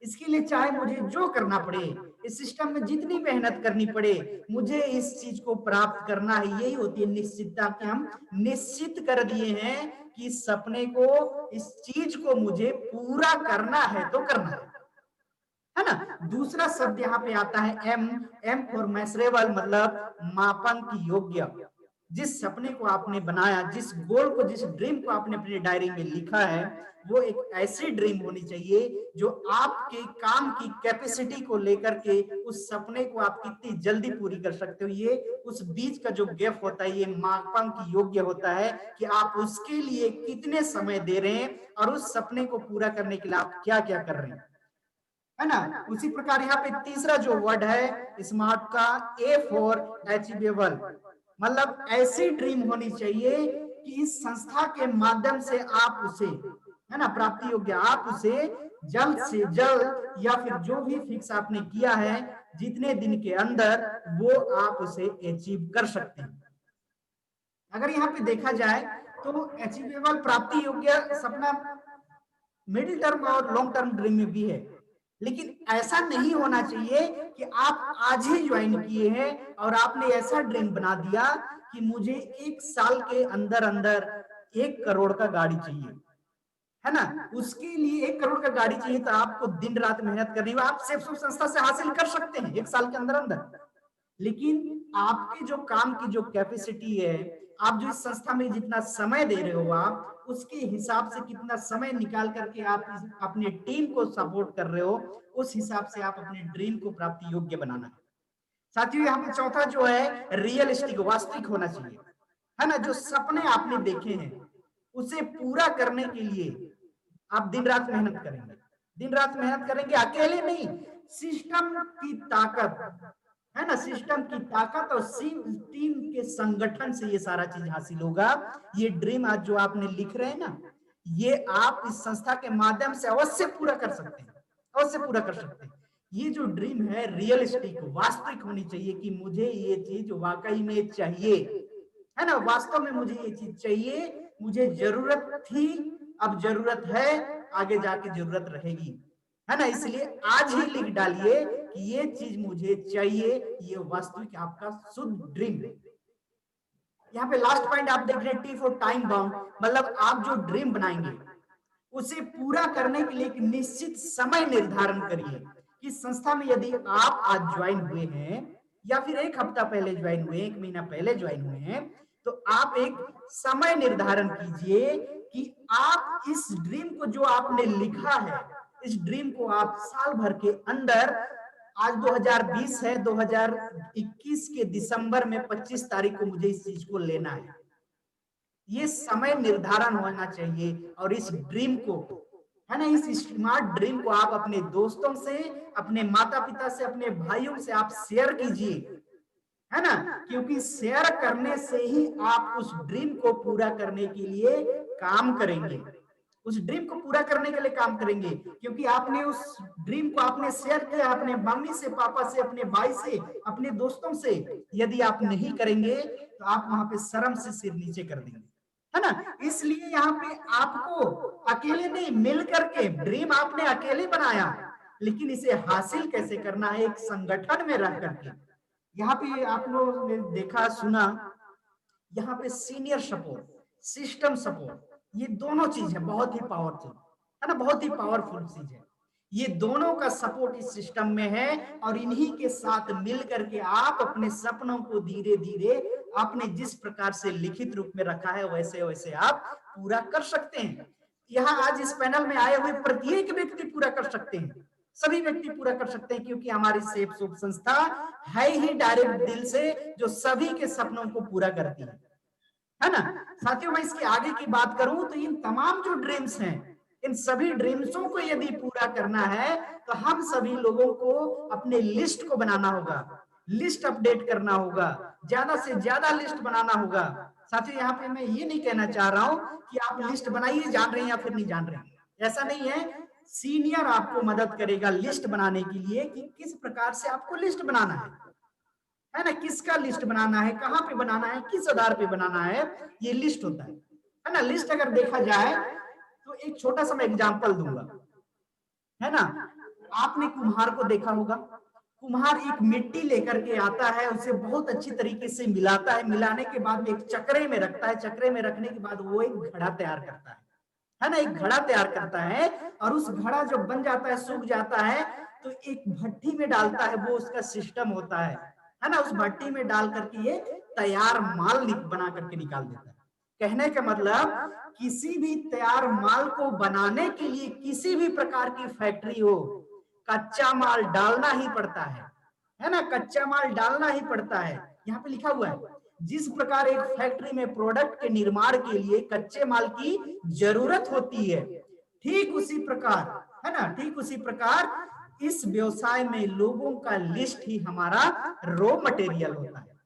इसके लिए चाहे मुझे जो करना पड़े, इस सिस्टम में जितनी मेहनत करनी पड़े, मुझे इस चीज को प्राप्त करना है। यही होती है निश्चितता, कि हम निश्चित कर दिए हैं कि इस सपने को, इस चीज को मुझे पूरा करना है तो करना है ना? दूसरा शब्द यहाँ पे आता है एम फॉर मेजरेबल, मतलब मापन की योग्य। जिस सपने को आपने बनाया, जिस गोल को, जिस ड्रीम को आपने अपनी डायरी में लिखा है, वो एक ऐसी ड्रीम होनी चाहिए जो आपके काम की कैपेसिटी को लेकर के उस सपने को आप कितनी जल्दी पूरी कर सकते हो, ये उस बीच का जो गैप होता है, ये मापन की योग्य होता है कि आप उसके लिए कितने समय दे रहे हैं और उस सपने को पूरा करने के लिए आप क्या क्या कर रहे हैं, है ना। उसी प्रकार यहाँ पे तीसरा जो वर्ड है स्मार्ट का, ए फॉर अचीवेबल, मतलब ऐसी ड्रीम होनी चाहिए कि इस संस्था के माध्यम से आप उसे, है ना, प्राप्ति योग्य, आप उसे जल्द से जल्द या फिर जो भी फिक्स आपने किया है जितने दिन के अंदर, वो आप उसे अचीव कर सकते हैं। अगर यहाँ पे देखा जाए तो अचीवेबल, प्राप्ति योग्य सपना मिडिल टर्म और लॉन्ग टर्म ड्रीम में भी है, लेकिन ऐसा नहीं होना चाहिए कि आप आज ही ज्वाइन किए हैं और आपने ऐसा ड्रीम बना दिया कि मुझे 1 साल के अंदर अंदर 1 करोड़ का गाड़ी चाहिए, है ना। उसके लिए 1 करोड़ का गाड़ी चाहिए तो आपको दिन रात मेहनत करनी होगी। आप सेफ संस्था से हासिल कर सकते हैं 1 साल के अंदर अंदर, लेकिन आपकी जो काम की जो कैपेसिटी है, आप जो इस संस्था में जितना समय दे रहे हो, आप उसके हिसाब से कितना समय निकाल करके आप अपनी टीम को सपोर्ट कर रहे हो, उस हिसाब से आप अपने ड्रीम को प्राप्ति योग्य बनाना है। साथियों यहाँ पे चौथा जो है रियलिस्टिक, वास्तविक होना चाहिए, है ना। जो सपने आपने देखे हैं उसे पूरा करने के लिए आप दिन रात मेहनत करेंगे, दिन रात मेहनत करेंगे, अकेले नहीं, सिस्टम की ताकत, है ना, सिस्टम की ताकत और टीम के संगठन से ये सारा चीज हासिल होगा। ये ड्रीम आज जो आपने लिख रहे हैं ना, ये आप इस संस्था के माध्यम से अवश्य पूरा कर सकते हैं, अवश्य पूरा कर सकते हैं। ये जो ड्रीम है रियलिस्टिक, वास्तविक होनी चाहिए कि मुझे ये चीज वाकई में चाहिए, है ना, वास्तव में मुझे ये चीज चाहिए, मुझे जरूरत थी, अब जरूरत है, आगे जाके जरूरत रहेगी, है ना। इसलिए आज ही लिख डालिए कि ये चीज मुझे चाहिए, ये वास्तविक आपका शुद्ध ड्रीम है। यहाँ पे लास्ट पॉइंट आप देख रहे हैं, टी फॉर टाइम बाउंड, मतलब आप जो ड्रीम बनाएंगे उसे पूरा करने के लिए एक निश्चित समय निर्धारण करिए कि संस्था में यदि आप आज ज्वाइन हुए हैं या फिर 1 हफ्ता पहले ज्वाइन हुए, 1 महीना पहले ज्वाइन हुए हैं, तो आप एक समय निर्धारण कीजिए कि आप इस ड्रीम को जो आपने लिखा है, इस ड्रीम को आप साल भर के अंदर, आज 2020 है, 2021 के दिसंबर में 25 तारीख को मुझे इस चीज को लेना है, ये समय निर्धारण होना चाहिए। और इस ड्रीम को, है ना, इस स्मार्ट ड्रीम को आप अपने दोस्तों से, अपने माता पिता से, अपने भाइयों से आप शेयर कीजिए, है ना, क्योंकि शेयर करने से ही आप उस ड्रीम को पूरा करने के लिए काम करेंगे, उस ड्रीम को पूरा करने के लिए काम करेंगे, क्योंकि आपने उस ड्रीम को आपने शेयर किया अपने मम्मी से, पापा से, अपने भाई से, अपने दोस्तों से। यदि आप नहीं करेंगे तो आप वहां पे शर्म से सिर नीचे कर देंगे, है ना। इसलिए यहाँ पे आपको अकेले नहीं, मिल करके, ड्रीम आपने अकेले बनाया, लेकिन इसे हासिल कैसे करना है, एक संगठन में रह करके। यहाँ पे आप लोगों ने देखा सुना, यहाँ पे सीनियर सपोर्ट, सिस्टम सपोर्ट, ये दोनों चीज है बहुत ही पावरफुल, है ना, बहुत ही पावरफुल चीज है। ये दोनों का सपोर्ट इस सिस्टम में है और इन्हीं के साथ मिल करके आप अपने सपनों को धीरे धीरे आपने जिस प्रकार से लिखित रूप में रखा है वैसे वैसे आप पूरा कर सकते हैं। यहाँ आज इस पैनल में आए हुए प्रत्येक व्यक्ति पूरा कर सकते हैं, सभी व्यक्ति पूरा कर सकते हैं, क्योंकि हमारी सेफ सोप संस्था है ही डायरेक्ट दिल से जो सभी के सपनों को पूरा करती है ना। साथियों, मैं इसके आगे की बात करूं तो इन तमाम जो ड्रीम्स हैं, इन सभी ड्रीम्सों को यदि पूरा करना है तो हम सभी लोगों को अपने लिस्ट को बनाना होगा, लिस्ट अपडेट करना होगा, ज्यादा से ज्यादा लिस्ट बनाना होगा। साथियों, यहाँ पे मैं ये नहीं कहना चाह रहा हूं कि आप लिस्ट बनाइए, जान रहे हैं या फिर नहीं जान रहे हैं, ऐसा नहीं है। सीनियर आपको मदद करेगा लिस्ट बनाने के लिए कि किस प्रकार से आपको लिस्ट बनाना है ना, किसका लिस्ट बनाना है, कहाँ पे बनाना है, किस आधार पे बनाना है, ये लिस्ट होता है ना। लिस्ट अगर देखा जाए तो एक छोटा सा मैं एग्जांपल दूंगा, है ना। आपने कुम्हार को देखा होगा, कुम्हार एक मिट्टी लेकर के आता है, उसे बहुत अच्छी तरीके से मिलाता है, मिलाने के बाद एक चक्रे में रखता है, चक्रे में रखने के बाद वो एक घड़ा तैयार करता है ना, एक घड़ा तैयार करता है। और उस घड़ा जब बन जाता है, सूख जाता है, तो एक भट्टी में डालता है, वो उसका सिस्टम होता है ना। उस भट्टी में डाल करके ये तैयार माल बना करके निकाल देता है। कहने का मतलब किसी भी तैयार माल को बनाने के लिए किसी भी प्रकार की फैक्ट्री हो, कच्चा माल डालना ही पड़ता है ना, कच्चा माल डालना ही पड़ता है। यहाँ पे लिखा हुआ है जिस प्रकार एक फैक्ट्री में प्रोडक्ट के निर्माण के लिए कच्चे माल की जरूरत होती है, ठीक उसी प्रकार, है ना, ठीक उसी प्रकार इस व्यवसाय में लोगों का लिस्ट ही हमारा रॉ मटेरियल होता है।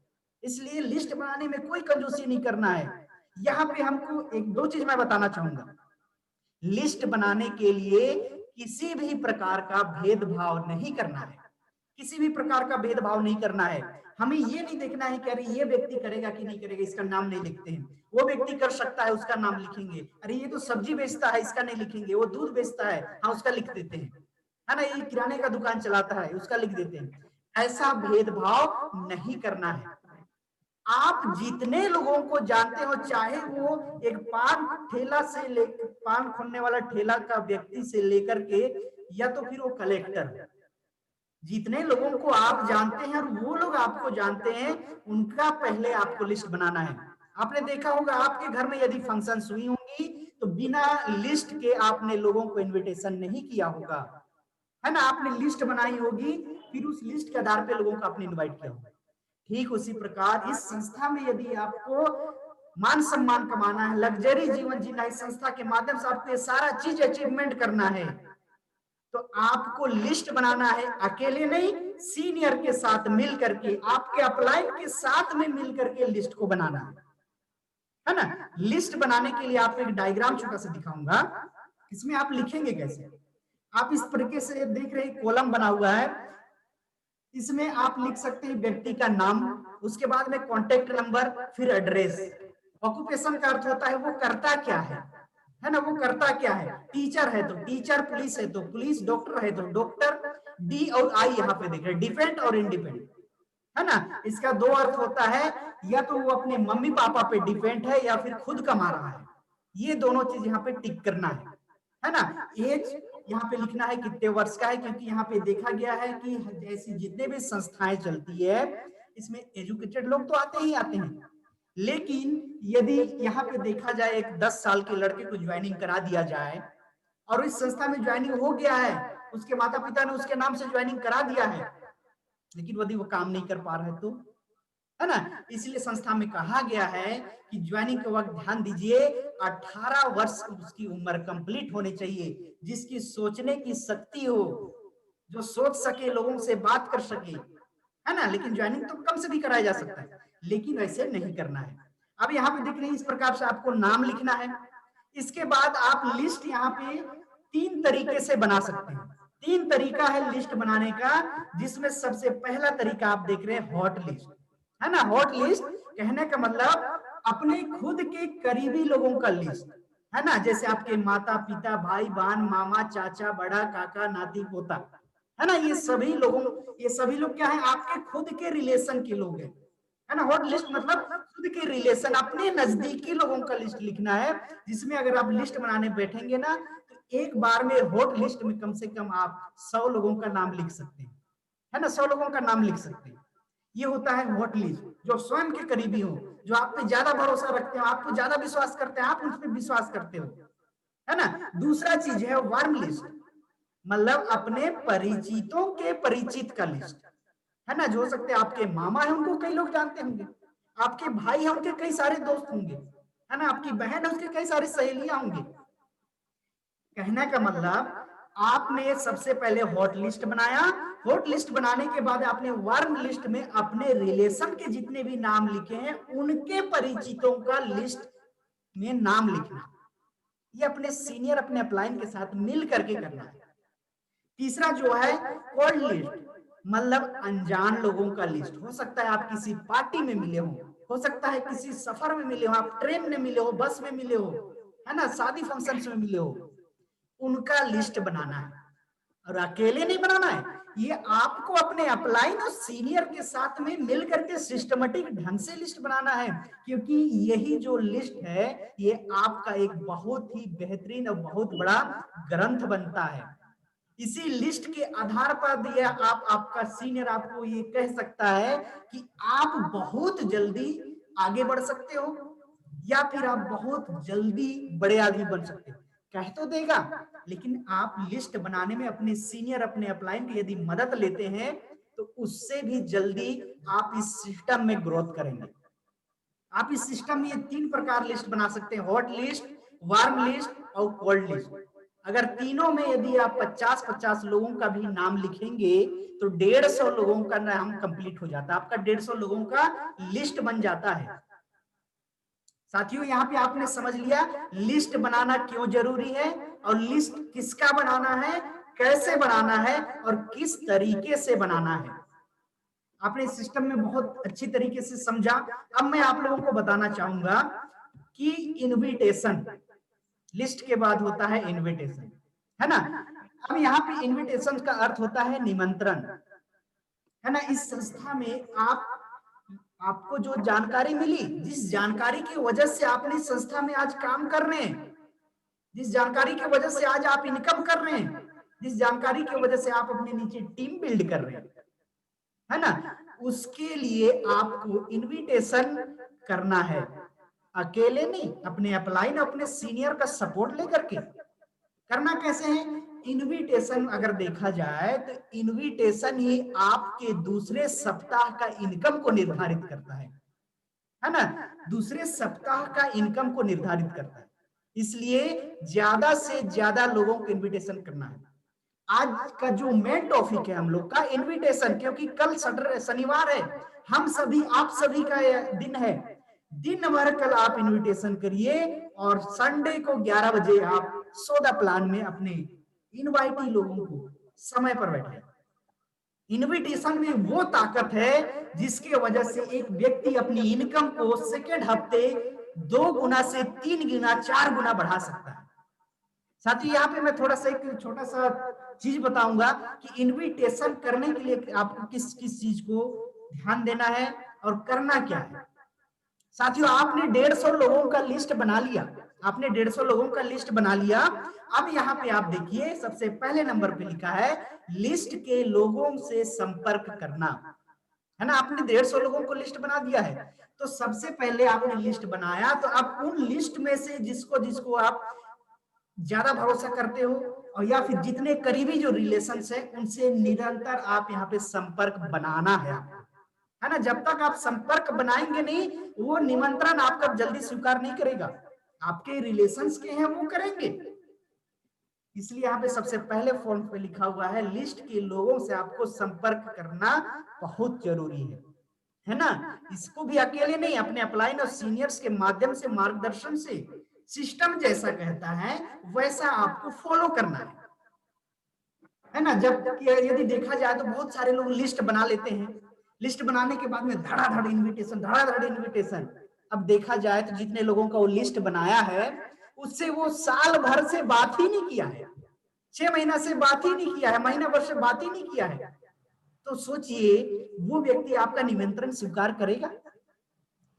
इसलिए लिस्ट बनाने में कोई कंजूसी नहीं करना है। यहाँ पे हमको एक दो चीज मैं बताना चाहूंगा। लिस्ट बनाने के लिए किसी भी प्रकार का भेदभाव नहीं करना है, किसी भी प्रकार का भेदभाव नहीं करना है। हमें ये नहीं देखना है कि अरे ये व्यक्ति करेगा कि नहीं करेगा, इसका नाम नहीं लिखते हैं, वो व्यक्ति कर सकता है उसका नाम लिखेंगे, अरे ये तो सब्जी बेचता है इसका नहीं लिखेंगे, वो दूध बेचता है हाँ उसका लिख देते हैं, है ना, ये किराने का दुकान चलाता है उसका लिख देते हैं। ऐसा भेदभाव नहीं करना है। आप जितने लोगों को जानते हो, चाहे वो एक पान ठेला से लेकर, पान खोलने वाला ठेला का व्यक्ति से लेकर के, या तो फिर वो कलेक्टर, जितने लोगों को आप जानते हैं और वो लोग आपको जानते हैं, उनका पहले आपको लिस्ट बनाना है। आपने देखा होगा आपके घर में यदि फंक्शंस हुई होंगी तो बिना लिस्ट के आपने लोगों को इनविटेशन नहीं किया होगा, है ना, आपने लिस्ट बनाई होगी, फिर उस लिस्ट के आधार पे लोगों को आपने इनवाइट किया होगा। ठीक उसी प्रकार इस संस्था में यदि आपको मान सम्मान कमाना है, लग्जरी जीवन जीना है, इस संस्था के माध्यम से आपको ये सारा चीज अचीवमेंट करना है, तो आपको लिस्ट बनाना है, अकेले नहीं, सीनियर के साथ मिल करके, आपके अपलाइन के साथ में मिल करके लिस्ट को बनाना है ना। लिस्ट बनाने के लिए आपको एक डायग्राम छोटा सा दिखाऊंगा, इसमें आप लिखेंगे कैसे। आप इस तरीके से देख रहे हैं, कॉलम बना हुआ है, इसमें आप लिख सकते हैं व्यक्ति का नाम, उसके बाद में कॉन्टेक्ट नंबर, फिर एड्रेस। ऑक्यूपेशन का अर्थ होता है वो करता क्या है ना, वो करता क्या है। टीचर है तो टीचर, पुलिस है तो पुलिस, डॉक्टर है तो डॉक्टर। डी और आई यहाँ पे देख रहे हैं, डिपेंड और इंडिपेंडेंट, है ना। इसका दो अर्थ होता है, या तो वो अपने मम्मी पापा पे डिपेंड है या फिर खुद कमा रहा है। ये दोनों चीज यहाँ पे टिक करना है ना। एज यहाँ पे लिखना है कितने वर्ष का है, क्योंकि यहाँ पे देखा गया है कि जैसी जितने भी संस्थाएं चलती है इसमें एजुकेटेड लोग तो आते ही आते हैं, लेकिन यदि यहाँ पे देखा जाए एक 10 साल के लड़के को ज्वाइनिंग करा दिया जाए और इस संस्था में ज्वाइनिंग हो गया है, उसके माता पिता ने उसके नाम से ज्वाइनिंग करा दिया है, लेकिन यदि वो काम नहीं कर पा रहा है तो, है ना, इसलिए संस्था में कहा गया है कि ज्वाइनिंग के वक्त ध्यान दीजिए 18 वर्ष उसकी उम्र कंप्लीट होनी चाहिए, जिसकी सोचने की शक्ति हो, जो सोच सके, लोगों से बात कर सके, है ना। लेकिन ज्वाइनिंग तो कम से भी कराया जा सकता है, लेकिन वैसे नहीं करना है। अब यहाँ पे देख रहे हैं इस प्रकार से आपको नाम लिखना है। इसके बाद आप लिस्ट यहाँ पे 3 तरीके से बना सकते हैं। 3 तरीका है लिस्ट बनाने का, जिसमें सबसे पहला तरीका आप देख रहे हैं हॉट लिस्ट, है ना। हॉट लिस्ट कहने का मतलब अपने खुद के करीबी लोगों का लिस्ट, है ना, जैसे आपके माता पिता, भाई बहन, मामा चाचा, बड़ा काका, नाती पोता, है ना, ये सभी लोग क्या है, आपके खुद के रिलेशन के लोग हैं, है ना। हॉट लिस्ट मतलब खुद के रिलेशन, अपने नजदीकी लोगों का लिस्ट लिखना है, जिसमें अगर आप लिस्ट बनाने बैठेंगे ना तो एक बार में हॉट लिस्ट में कम से कम आप 100 लोगों का नाम लिख सकते हैं, है ना, 100 लोगों का नाम लिख सकते हैं। ये होता है हॉट लिस्ट, जो स्वयं के करीबी हो, जो आप पे ज्यादा भरोसा रखते हो, आपको ज्यादा विश्वास करते हैं, आप उस पर विश्वास करते हो, है ना। दूसरा चीज है वार्म लिस्ट, मतलब अपने परिचितों के परिचित का लिस्ट, है ना, जो हो सकते हैं आपके मामा है उनको कई लोग जानते होंगे, आपके भाई है उनके कई सारे दोस्त होंगे, है ना, आपकी बहन है उसके कई सारी सहेलियां होंगी। कहने का मतलब आपने सबसे पहले हॉट लिस्ट बनाया, हॉट लिस्ट बनाने के बाद आपने वार्म लिस्ट में अपने रिलेशन के जितने भी नाम लिखे हैं उनके परिचितों का लिस्ट में नाम लिखना, ये अपने सीनियर, अपने अपलाइन के साथ मिल करके करना है। तीसरा जो है कोल्ड लिस्ट, मतलब अनजान लोगों का लिस्ट, हो सकता है आप किसी पार्टी में मिले हो सकता है किसी सफर में मिले हो, आप ट्रेन में मिले हो, बस में मिले हो, है ना, शादी फंक्शन में मिले हो, उनका लिस्ट बनाना है। और अकेले नहीं बनाना है, ये आपको अपने अपलाइन और सीनियर के साथ में मिल करके सिस्टमेटिक ढंग से लिस्ट बनाना है, क्योंकि यही जो लिस्ट है ये आपका एक बहुत ही बेहतरीन और बहुत बड़ा ग्रंथ बनता है। इसी लिस्ट के आधार पर यह आपका सीनियर आपको ये कह सकता है कि आप बहुत जल्दी आगे बढ़ सकते हो या फिर आप बहुत जल्दी बड़े आदमी बन सकते हो। कह तो देगा, लेकिन आप लिस्ट बनाने में अपने सीनियर, अपने अपलाइन की यदि मदद लेते हैं तो उससे भी जल्दी आप इस सिस्टम में ग्रोथ करेंगे। आप इस सिस्टम में ये 3 प्रकार लिस्ट बना सकते हैं, हॉट लिस्ट, वार्म लिस्ट और कोल्ड लिस्ट। अगर तीनों में यदि आप 50-50 लोगों का भी नाम लिखेंगे तो 150 लोगों का नाम कंप्लीट हो जाता है, आपका 150 लोगों का लिस्ट बन जाता है। साथियों, यहाँ पे आपने समझ लिया लिस्ट बनाना क्यों जरूरी है और लिस्ट किसका बनाना है, कैसे बनाना है और किस तरीके से बनाना है। आपने सिस्टम में बहुत अच्छी तरीके से समझा। अब मैं आप लोगों को बताना चाहूंगा कि इनविटेशन, लिस्ट के बाद होता है इनविटेशन, है ना। अब यहाँ पे इनविटेशन का अर्थ होता है निमंत्रण, है ना। इस संस्था में आपको जो जानकारी मिली, जिस जानकारी की वजह से आपने इस संस्था में आज काम कर रहे हैं, जिस जानकारी की वजह से आज आप इनकम कर रहे हैं, जिस जानकारी की वजह से आप अपने नीचे टीम बिल्ड कर रहे हैं, है ना, उसके लिए आपको इनविटेशन करना है। अकेले नहीं, अपने अपलाइन, अपने सीनियर का सपोर्ट लेकर के करना। कैसे है इनविटेशन? अगर देखा जाए तो इनविटेशन ही आपके दूसरे सप्ताह का इनकम को निर्धारित करता है ना। दूसरे सप्ताह का इनकम को निर्धारित करता है, इसलिए ज्यादा से ज्यादा लोगों को इनविटेशन करना है। आज का जो मेन टॉपिक है हम लोग का इनविटेशन, क्योंकि कल शनिवार है, हम सभी, आप सभी का दिन है। दिन भर कल आप इनविटेशन करिए और संडे को 11 बजे आप सोदा प्लान में अपने इनवाइटी लोगों को समय पर बैठाए। इनविटेशन में वो ताकत है जिसकी वजह से एक व्यक्ति अपनी इनकम को सेकेंड हफ्ते 2 गुना से 3 गुना 4 गुना बढ़ा सकता है। साथियों, यहाँ पे मैं थोड़ा सा एक छोटा सा चीज बताऊंगा कि इनविटेशन करने के लिए आपको किस किस चीज को ध्यान देना है और करना क्या है। साथियों, आपने 150 लोगों का लिस्ट बना लिया, आपने 150 लोगों का लिस्ट बना लिया। अब यहाँ पे आप देखिए सबसे पहले नंबर पे लिखा है लिस्ट के लोगों से संपर्क करना, है ना। आपने 150 लोगों को लिस्ट बना दिया है, तो सबसे पहले आपने लिस्ट बनाया, तो आप उन लिस्ट में से जिसको जिसको आप ज्यादा भरोसा करते हो और या फिर जितने करीबी जो रिलेशंस है उनसे निरंतर आप यहाँ पे संपर्क बनाना है ना। जब तक आप संपर्क बनाएंगे नहीं, वो निमंत्रण आपका जल्दी स्वीकार नहीं करेगा, आपके रिलेशंस के हैं वो करेंगे। इसलिए यहाँ पे सबसे पहले फॉर्म पे लिखा हुआ है लिस्ट के लोगों से आपको संपर्क करना बहुत जरूरी है ना। इसको भी अकेले नहीं, अपने अपलाइन और सीनियर्स के माध्यम से, मार्गदर्शन से, सिस्टम जैसा कहता है वैसा आपको फॉलो करना है ना। जब यदि देखा जाए तो बहुत सारे लोग लिस्ट बना लेते हैं, लिस्ट बनाने के बाद में धड़ाधड़ इनविटेशन, धड़ाधड़ इनविटेशन। अब देखा जाए तो जितने लोगों का वो लिस्ट बनाया है उससे वो साल भर से बात ही नहीं किया है, 6 महीना से बात ही नहीं किया है, महीना भर से बात ही नहीं किया है, तो सोचिए वो व्यक्ति आपका निमंत्रण स्वीकार करेगा।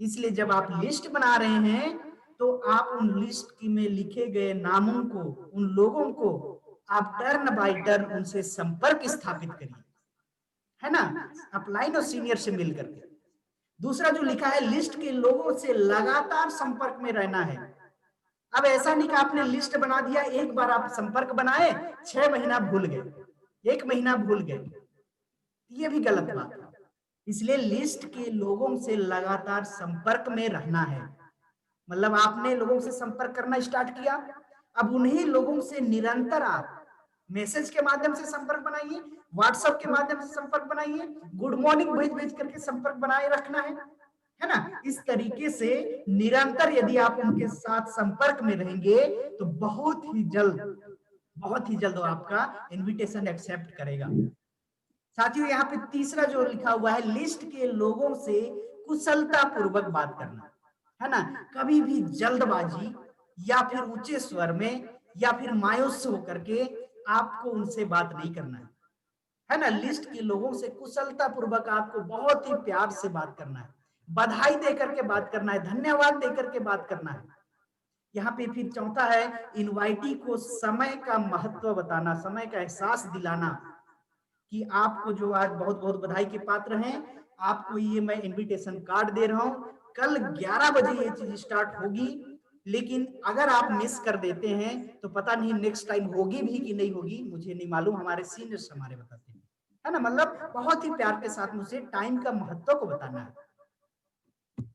इसलिए जब आप लिस्ट बना रहे हैं तो आप उन लिस्ट में लिखे गए नामों को, उन लोगों को आप टर्न बाय टर्न उनसे संपर्क स्थापित करिए, है ना, अपलाइन और सीनियर से मिल करके। दूसरा जो लिखा है लिस्ट के लोगों से लगातार संपर्क में रहना है। अब ऐसा नहीं कि आपने लिस्ट बना दिया, एक बार आप संपर्क बनाए, 6 महीना भूल गए, 1 महीना भूल गए, ये भी गलत बात है। इसलिए लिस्ट के लोगों से लगातार संपर्क में रहना है। मतलब आपने लोगों से संपर्क करना स्टार्ट किया, अब उन्हीं लोगों से निरंतर आप मैसेज के माध्यम से संपर्क बनाइए, व्हाट्सएप के माध्यम से संपर्क बनाइए, गुड मॉर्निंग भेज भेज करके संपर्क बनाए रखना है ना। इस तरीके से निरंतर यदि आप उनके साथ संपर्क में रहेंगे तो बहुत ही जल्द वो आपका इनविटेशन एक्सेप्ट करेगा। साथियों, यहाँ पे तीसरा जो लिखा हुआ है लिस्ट के लोगों से कुशलता पूर्वक बात करना, है ना। कभी भी जल्दबाजी या फिर ऊंचे स्वर में या फिर मायूस होकर के आपको उनसे बात नहीं करना है ना। लिस्ट के लोगों से कुशलता पूर्वक आपको बहुत ही प्यार से बात करना है, बधाई देकर के बात करना है, धन्यवाद देकर के बात करना है। यहाँ पे फिर चौथा है इनवाइटी को समय का महत्व बताना, समय का एहसास दिलाना कि आपको जो आज बहुत बहुत बधाई के पात्र हैं, आपको ये मैं इनविटेशन कार्ड दे रहा हूं, कल 11 बजे ये चीज स्टार्ट होगी, लेकिन अगर आप मिस कर देते हैं तो पता नहीं नेक्स्ट टाइम होगी भी कि नहीं होगी, मुझे नहीं मालूम, हमारे सीनियर्स हमारे बताते हैं, है ना। मतलब बहुत ही प्यार के साथ मुझे टाइम का महत्व को बताना है।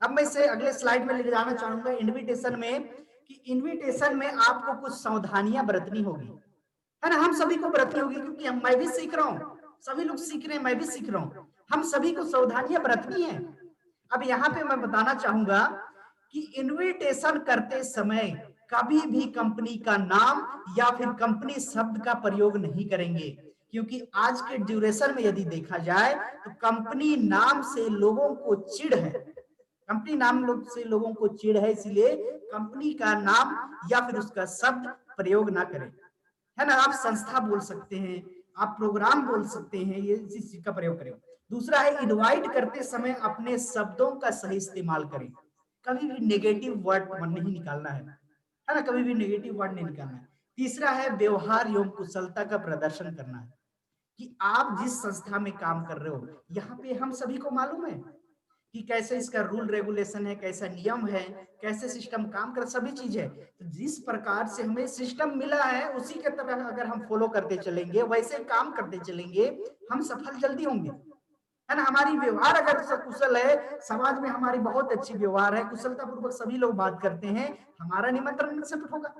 अब मैं इसे अगले स्लाइड में ले जाना चाहूंगा इनविटेशन में, कि इनविटेशन में आपको कुछ सावधानियां बरतनी होगी, है ना। हम सभी को बरतनी होगी, क्योंकि मैं भी सीख रहा हूँ, सभी लोग सीख रहे हैं, मैं भी सीख रहा हूँ, हम सभी को सावधानियां बरतनी है। अब यहाँ पे मैं बताना चाहूंगा कि इनविटेशन करते समय कभी भी कंपनी का नाम या फिर कंपनी शब्द का प्रयोग नहीं करेंगे, क्योंकि आज के ड्यूरेशन में यदि देखा जाए तो कंपनी नाम से लोगों को चिढ़ है, कंपनी नाम से लोगों को चिढ़ है, इसलिए कंपनी का नाम या फिर उसका शब्द प्रयोग ना करें, है ना। आप संस्था बोल सकते हैं, आप प्रोग्राम बोल सकते हैं, ये इस चीज का प्रयोग करें। दूसरा है इनवाइट करते समय अपने शब्दों का सही इस्तेमाल करें, कभी भी नेगेटिव वर्ड नहीं निकालना है ना, कभी भी नेगेटिव वर्ड नहीं निकालना है। तीसरा है व्यवहार एवं कुशलता का प्रदर्शन करना है, कि आप जिस संस्था में काम कर रहे हो, यहाँ पे हम सभी को मालूम है कि कैसे इसका रूल रेगुलेशन है, कैसा नियम है, कैसे सिस्टम काम कर, सभी चीज है। तो जिस प्रकार से हमें सिस्टम मिला है उसी के तरह अगर हम फॉलो करते चलेंगे, वैसे काम करते चलेंगे, हम सफल जल्दी होंगे, है ना। हमारी व्यवहार अगर कुशल है, समाज में हमारी बहुत अच्छी व्यवहार है, कुशलता पूर्वक सभी लोग बात करते हैं, हमारा निमंत्रण एक्सेप्ट होगा।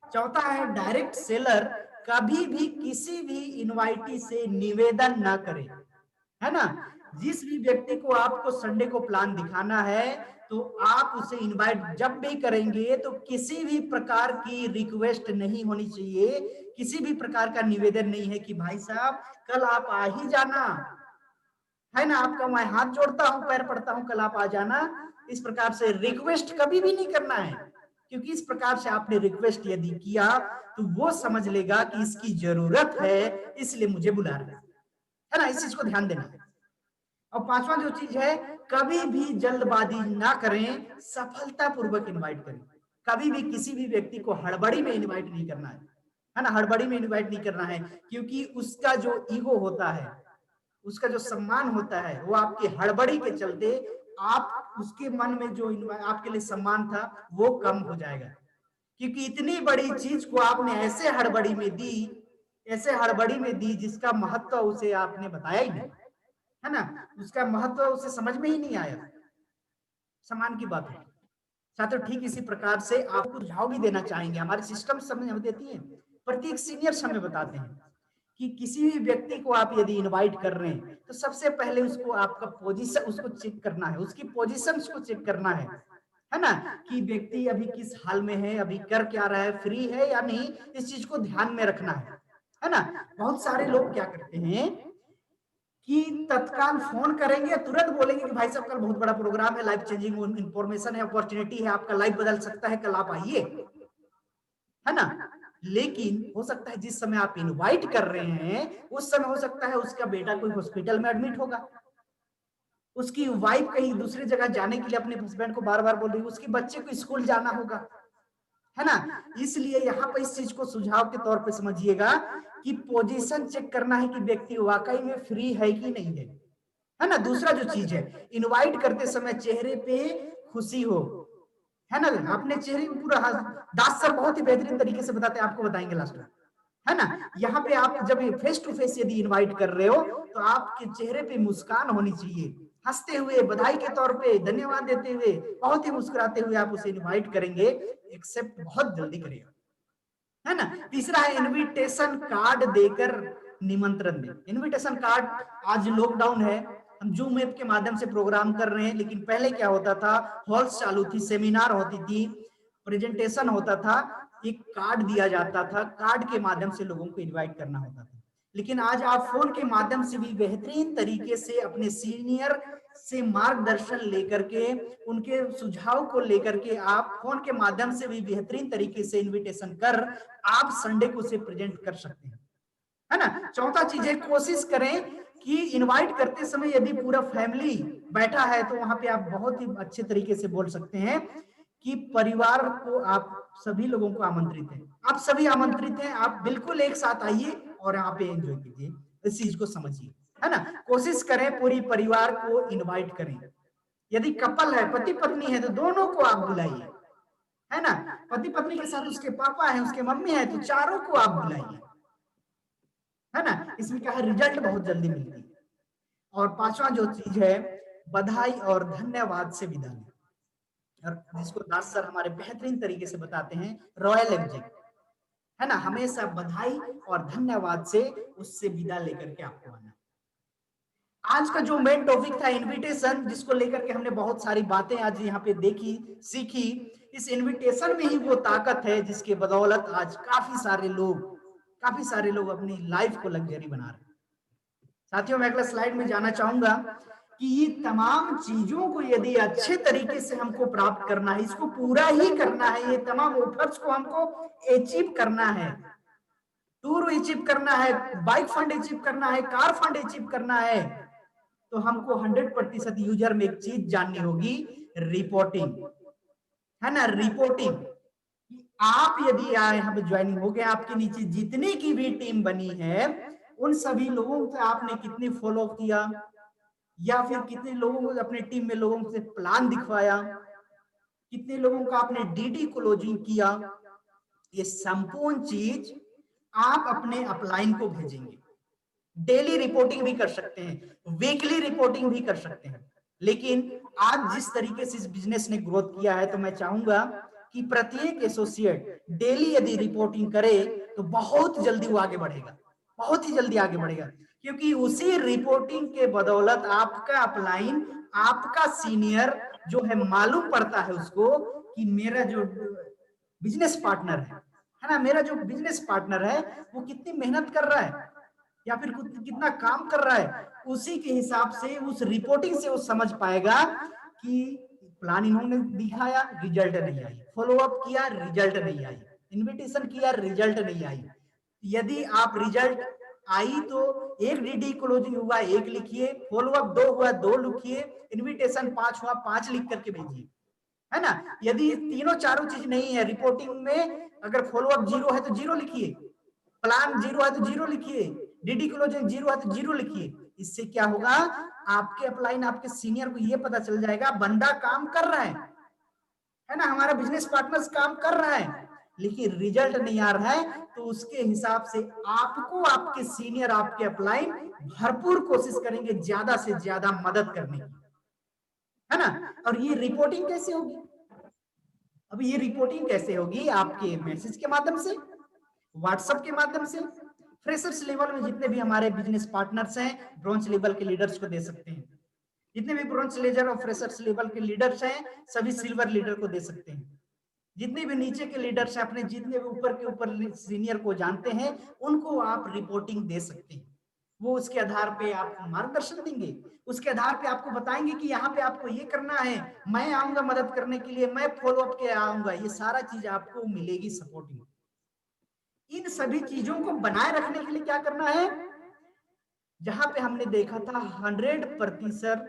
चौथा है डायरेक्ट सेलर कभी भी किसी भी इनवाइटी से निवेदन ना करे, है ना। जिस भी व्यक्ति को आपको संडे को प्लान दिखाना है तो आप उसे इनवाइट जब भी करेंगे तो किसी भी प्रकार की रिक्वेस्ट नहीं होनी चाहिए, किसी भी प्रकार का निवेदन नहीं है कि भाई साहब कल आप आ ही जाना, है ना, आपका मैं हाथ जोड़ता हूं, पैर पड़ता हूं, कल आप आ जाना। इस प्रकार से रिक्वेस्ट कभी भी नहीं करना है, क्योंकि इस प्रकार से आपने रिक्वेस्ट यदि किया तो वो समझ लेगा कि इसकी जरूरत है, इसलिए मुझे बुला रहा है ना। इस चीज को ध्यान देना है। और पांचवा जो चीज है, कभी भी जल्दबाजी ना करें, सफलता पूर्वक इनवाइट करें, कभी भी किसी भी व्यक्ति को हड़बड़ी में इनवाइट नहीं करना है ना, हड़बड़ी में इनवाइट नहीं करना है, क्योंकि उसका जो ईगो होता है, उसका जो सम्मान होता है, वो आपकी हड़बड़ी के चलते आप उसके मन में जो आपके लिए सम्मान था वो कम हो जाएगा, क्योंकि इतनी बड़ी चीज को आपने ऐसे हड़बड़ी में दी, ऐसे हड़बड़ी में दी जिसका महत्व उसे आपने बताया ही नहीं, है ना, उसका महत्व उसे समझ में ही नहीं आया, सम्मान की बात है। छात्रों ठीक इसी प्रकार से आपको सुझाव भी देना चाहेंगे, हमारे सिस्टम समझ हमें देती है, प्रत्येक सीनियर्स हमें बताते हैं कि किसी भी व्यक्ति को आप यदि इनवाइट कर रहे हैं तो सबसे पहले उसको आपका पोजीशन उसको चेक करना है, उसकी पोजीशंस को चेक करना है ना, कि व्यक्ति अभी किस हाल में है, अभी कर क्या रहा है, फ्री है या नहीं, इस चीज को ध्यान में रखना है ना। बहुत सारे लोग क्या करते हैं कि तत्काल फोन करेंगे, तुरंत बोलेंगे कि भाई साहब कल बहुत बड़ा प्रोग्राम है, लाइफ चेंजिंग इंफॉर्मेशन है, अपॉर्चुनिटी है, आपका लाइफ बदल सकता है, कल आप आइए, है ना। लेकिन हो सकता है जिस समय आप इनवाइट कर रहे हैं उस समय हो सकता है उसका बेटा कोई हॉस्पिटल में एडमिट होगा, उसकी वाइफ कहीं दूसरी जगह जाने के लिए अपने हस्बैंड को बार बार बोल रही है, उसके बच्चे को स्कूल जाना होगा, है ना। इसलिए यहाँ पर इस चीज को सुझाव के तौर पे समझिएगा कि पोजीशन चेक करना है कि व्यक्ति वाकई में फ्री है कि नहीं है ना। दूसरा जो चीज है, इनवाइट करते समय चेहरे पे खुशी हो, है ना, अपने चेहरे में पूरा दास सर बहुत ही बेहतरीन तरीके से बताते हैं, आपको बताएंगे लास्ट में, है ना। यहाँ पे आप जब फेस टू फेस यदि इनवाइट कर रहे हो तो आपके चेहरे पे मुस्कान होनी चाहिए, हंसते हुए, बधाई के तौर पे, धन्यवाद देते हुए, बहुत ही मुस्कुराते हुए आप उसे इनवाइट करेंगे, एक्सेप्ट बहुत जल्दी करेगा, है ना। तीसरा है इनविटेशन कार्ड देकर निमंत्रण दें। इनविटेशन कार्ड, आज लॉकडाउन है, हम जूम ऐप के माध्यम से प्रोग्राम कर रहे हैं, लेकिन पहले क्या होता था, हॉल्स चालू थी, सेमिनार होती थी, प्रेजेंटेशन होता था, एक कार्ड दिया जाता था, कार्ड के माध्यम से लोगों को इनवाइट करना होता था। लेकिन आज आप फोन के माध्यम से भी बेहतरीन तरीके से अपने सीनियर से मार्गदर्शन लेकर के, उनके सुझाव को लेकर के आप फोन के माध्यम से भी बेहतरीन तरीके से इनविटेशन कर आप संडे को से प्रेजेंट कर सकते हैं, है ना। चौथा चीज है, कोशिश करें कि इनवाइट करते समय यदि पूरा फैमिली बैठा है तो वहां पे आप बहुत ही अच्छे तरीके से बोल सकते हैं कि परिवार को आप सभी लोगों को आमंत्रित हैं, आप सभी आमंत्रित हैं, आप बिल्कुल एक साथ आइए और यहाँ पे एंजॉय कीजिए, इस चीज को समझिए, है ना। कोशिश करें पूरी परिवार को इनवाइट करें। यदि कपल है, पति पत्नी है, तो दोनों को आप बुलाइए, है ना। पति पत्नी के साथ उसके पापा है, उसके मम्मी है, तो चारों को आप बुलाइए, है ना। इसमें क्या है, रिजल्ट बहुत जल्दी मिलती है। और पांचवा जो चीज है, बधाई और धन्यवाद से विदा लें, और जिसको दास सर हमारे बेहतरीन तरीके से बताते हैं, रॉयल एग्जिट, है ना। हमेशा बधाई और धन्यवाद से उससे विदा लेकर के आपको आना। आज का जो मेन टॉपिक था इनविटेशन, जिसको लेकर के हमने बहुत सारी बातें आज यहाँ पे देखी, सीखी। इस इनविटेशन में ही वो ताकत है जिसके बदौलत आज काफी सारे लोग अपनी लाइफ को लग्जरी बना रहे हैं। साथियों, मैं अगला स्लाइड में जाना चाहूंगा कि ये तमाम चीजों को यदि अच्छे तरीके से हमको प्राप्त करना है, इसको पूरा ही करना है, ये तमाम ऑफर्स को हमको अचीव करना है, टूर अचीव करना है, बाइक फंड अचीव करना है, कार फंड अचीव करना है, तो हमको 100% यूजर में एक चीज जाननी होगी, रिपोर्टिंग, है ना। रिपोर्टिंग, आप यदि यहाँ पे ज्वाइनिंग हो गए, आपके नीचे जितनी की भी टीम बनी है, उन सभी लोगों से आपने कितने फॉलो किया, या फिर कितने लोगों को अपने टीम में लोगों से प्लान दिखवाया, कितने लोगों का आपने डीडी क्लोजिंग किया, ये संपूर्ण चीज आप अपने अपलाइन को भेजेंगे। डेली रिपोर्टिंग भी कर सकते हैं, वीकली रिपोर्टिंग भी कर सकते हैं, लेकिन आज जिस तरीके से इस बिजनेस ने ग्रोथ किया है, तो मैं चाहूंगा कि प्रत्येक एसोसिएट डेली यदि रिपोर्टिंग करे तो बहुत जल्दी वो आगे बढ़ेगा, बहुत ही जल्दी आगे बढ़ेगा, क्योंकि उसी रिपोर्टिंग के बदौलत आपका अपलाइन, आपका सीनियर जो है, मालूम पड़ता है उसको कि मेरा जो बिजनेस पार्टनर है ना, मेरा जो बिजनेस पार्टनर है वो कितनी मेहनत कर रहा है या फिर कितना काम कर रहा है। उसी के हिसाब से उस रिपोर्टिंग से वो समझ पाएगा कि प्लान इन्होंने दिखाया, रिजल्ट नहीं आई, फॉलो अप किया, रिजल्ट नहीं आई, इनविटेशन किया, रिजल्ट नहीं आई। यदि आप रिजल्ट आई तो एक डीडी क्लोजिंग हुआ, एक लिखिए, फॉलो अप 2 हुआ, 2 लिखिए, इनविटेशन 5 हुआ, 5 लिख करके भेजिए, है ना। यदि तीनों चारों चीज नहीं है रिपोर्टिंग में, अगर फॉलो अप 0 है तो 0 लिखिए, प्लान 0 है तो 0 लिखिए, डीडी क्लोजिंग 0 है तो 0 लिखिए। इससे क्या होगा, आपके अपलाइन, आपके सीनियर को ये पता चल जाएगा बंदा काम कर रहा है ना, हमारा बिजनेस पार्टनर्स काम कर रहा है, लेकिन रिजल्ट नहीं आ रहा है, तो उसके हिसाब से आपको आपके सीनियर, आपके अपलाइन भरपूर कोशिश करेंगे ज्यादा से ज्यादा मदद करने की, है ना। और ये रिपोर्टिंग कैसे होगी, अब ये रिपोर्टिंग कैसे होगी, आपके मैसेज के माध्यम से, व्हाट्सएप के माध्यम से। फ्रेशर्स लेवल में जितने भी हमारे बिजनेस पार्टनर्स हैं, ब्रॉन्ज लेवल के लीडर्स को दे सकते हैं, जितने भी ब्रॉन्ज लेजर और फ्रेशर्स लेवल के लीडर्स हैं, सभी सिल्वर लीडर को दे सकते हैं। जितने भी नीचे के लीडर्स हैं, अपने जितने भी ऊपर के ऊपर सीनियर को जानते हैं, उनको आप रिपोर्टिंग दे सकते हैं। वो उसके आधार पे आपको मार्गदर्शन देंगे, उसके आधार पे आपको बताएंगे कि यहाँ पे आपको ये करना है, मैं आऊंगा मदद करने के लिए, मैं फॉलो अप के आऊंगा, ये सारा चीज आपको मिलेगी सपोर्टिंग। इन सभी चीजों को बनाए रखने के लिए क्या करना है, जहां पे हमने देखा था 100%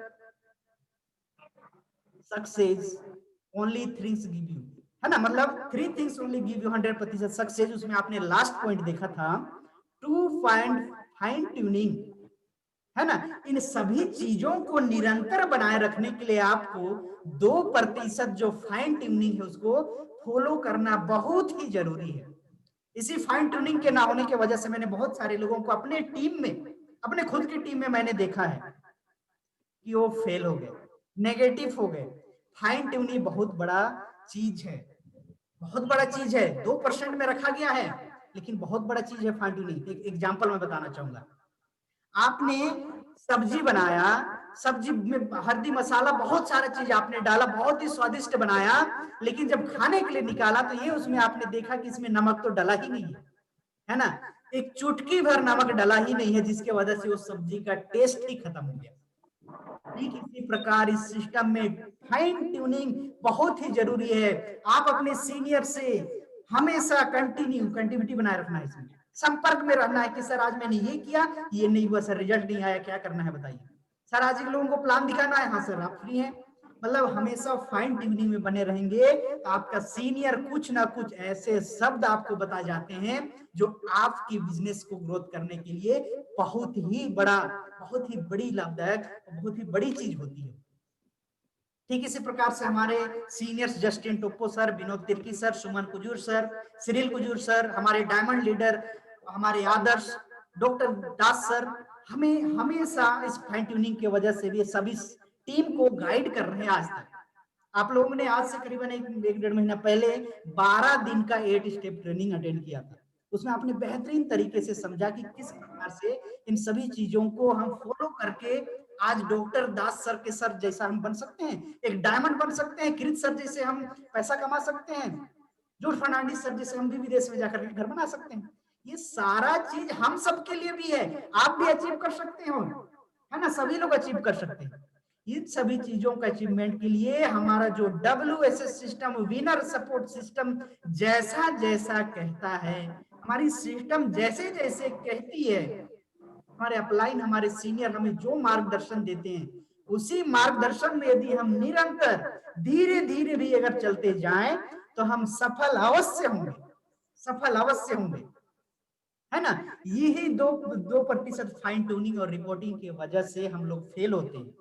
success, only things give you, है ना, मतलब 3 things only give you 100% success. उसमें आपने लास्ट पॉइंट देखा था, टू फाइन ट्यूनिंग, है ना। इन सभी चीजों को निरंतर बनाए रखने के लिए आपको 2% जो फाइन ट्यूनिंग है उसको फॉलो करना बहुत ही जरूरी है। इसी फाइन ट्यूनिंग के ना होने की वजह से मैंने बहुत सारे लोगों को अपने टीम में, अपने खुद की टीम में मैंने देखा है कि वो फेल हो गए, नेगेटिव हो गए। फाइन ट्यूनिंग बहुत बड़ा चीज है, बहुत बड़ा चीज है, 2% में रखा गया है, लेकिन बहुत बड़ा चीज है फाइन ट्यूनिंग। एक एग्जांपल मैं बताना चाहूंगा, आपने सब्जी बनाया, सब्जी में हल्दी मसाला बहुत सारा चीज आपने डाला, बहुत ही स्वादिष्ट बनाया, लेकिन जब खाने के लिए निकाला तो ये उसमें आपने देखा कि इसमें नमक तो डला ही नहीं है ना, एक चुटकी भर नमक डला ही नहीं है, जिसके वजह से उस सब्जी का टेस्ट ही खत्म हो गया। ठीक इसी प्रकार इस सिस्टम में फाइन ट्यूनिंग बहुत ही जरूरी है। आप अपने सीनियर से हमेशा कंटिन्यूटी बनाए रखना है, इसमें संपर्क में रहना है कि सर आज मैंने ये किया, ये नहीं हुआ सर, रिजल्ट नहीं आया, क्या करना है बताइए। सर आज इन लोगों को प्लान दिखाना है, हाँ सर आप फ्री हैं, मतलब हमेशा फाइन ट्यूनिंग में बने रहेंगे तो आपका सीनियर कुछ ना कुछ ऐसे शब्द आपको बता जाते हैं जो आपकी बिजनेस को ग्रोथ करने के लिए बहुत ही बड़ी लाभदायक और बहुत ही बड़ी चीज होती है। ठीक इसी प्रकार से हमारे seniors Justin Toppo sir, Vinod Tirkey sir, Suman Kujur sir, Cyril Kujur sir, हमारे डायमंड लीडर, हमारे आदर्श डॉक्टर दास सर हमें हमेशा इस फाइन ट्यूनिंग की वजह से भी सभी टीम को गाइड कर रहे हैं आज तक। आप लोगों ने आज से करीबन एक डेढ़ महीना पहले 12 दिन का 8 स्टेप ट्रेनिंग अटेंड किया था। उसमें आपने बेहतरीन तरीके से समझा कि किस प्रकार से इन सभी चीजों को हम फॉलो करके आज डॉक्टर दास सर के सर जैसा हम बन सकते हैं, एक डायमंड बन सकते हैं, किरित सर जैसे हम पैसा कमा सकते हैं, जॉर्ज फर्नांडिस सर जैसे हम भी विदेश में जाकर घर बना सकते हैं। ये सारा चीज हम सबके लिए भी है, आप भी अचीव कर सकते हो, है ना, सभी लोग अचीव कर सकते हैं। इन सभी चीजों का अचीवमेंट के लिए हमारा जो WSS system, winner support system जैसा जैसा कहता है, हमारी सिस्टम जैसे जैसे कहती है, हमारे अपलाइन, हमारे सीनियर हमें जो मार्गदर्शन देते हैं, उसी मार्गदर्शन में यदि हम निरंतर धीरे धीरे भी अगर चलते जाएं तो हम सफल अवश्य होंगे, सफल अवश्य होंगे, है ना। यही 2% फाइन ट्यूनिंग और रिपोर्टिंग की वजह से हम लोग फेल होते हैं।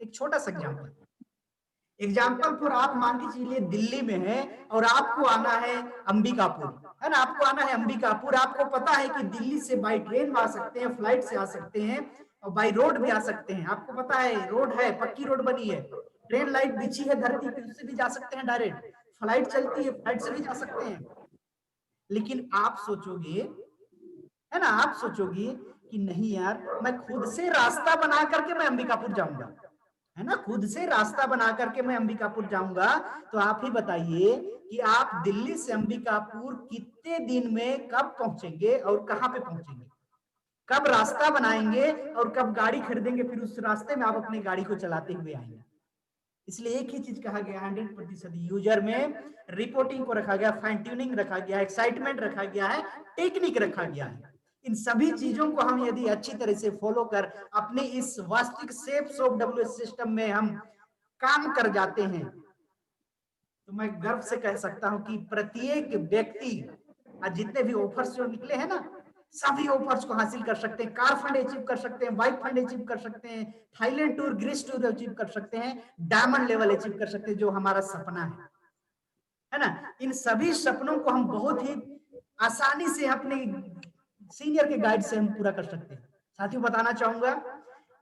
एक छोटा सा एग्जाम्पल फॉर आप मान के चलिए दिल्ली में है और आपको आना है अंबिकापुर, है ना, आपको आना है अंबिकापुर। आपको पता है कि दिल्ली से बाई ट्रेन आ सकते हैं, फ्लाइट से आ सकते हैं और बाई रोड भी आ सकते हैं। आपको पता है रोड है, पक्की रोड बनी है, ट्रेन लाइट बिछी है धरती पे, उससे भी जा सकते हैं डायरेक्ट, फ्लाइट चलती है, फ्लाइट से भी जा सकते हैं। लेकिन आप सोचोगे, है ना, आप सोचोगे कि नहीं यार, मैं खुद से रास्ता बना करके मैं अंबिकापुर जाऊंगा, है ना, खुद से रास्ता बना करके मैं अंबिकापुर जाऊंगा। तो आप ही बताइए कि आप दिल्ली से अंबिकापुर कितने दिन में कब पहुंचेंगे और कहां पे पहुंचेंगे, कब रास्ता बनाएंगे और कब गाड़ी खरीदेंगे, फिर उस रास्ते में आप अपनी गाड़ी को चलाते हुए आएंगे। इसलिए एक ही चीज कहा गया, 100% यूजर में रिपोर्टिंग को रखा गया, फाइन ट्यूनिंग रखा गया, एक्साइटमेंट रखा गया है, टेक्निक रखा गया है। इन सभी चीजों को हम यदि अच्छी तरह से फॉलो कर अपने इस वास्तविक सेफ सॉफ्ट WS सिस्टम में हम काम कर जाते हैं, तो मैं गर्व से कह सकता हूं कि प्रत्येक व्यक्ति आज जितने भी ऑफर्स जो निकले हैं ना, सभी ऑफर्स को हासिल कर सकते हैं। कार फंड अचीव कर सकते हैं, बाइक फंड अचीव कर सकते हैं, Thailand tour, Greece tour achieve कर सकते हैं, डायमंड लेवल अचीव कर सकते हैं, जो हमारा सपना है ना। इन सभी सपनों को हम बहुत ही आसानी से अपने सीनियर के गाइड से हम पूरा कर सकते हैं। साथियों, बताना चाहूंगा,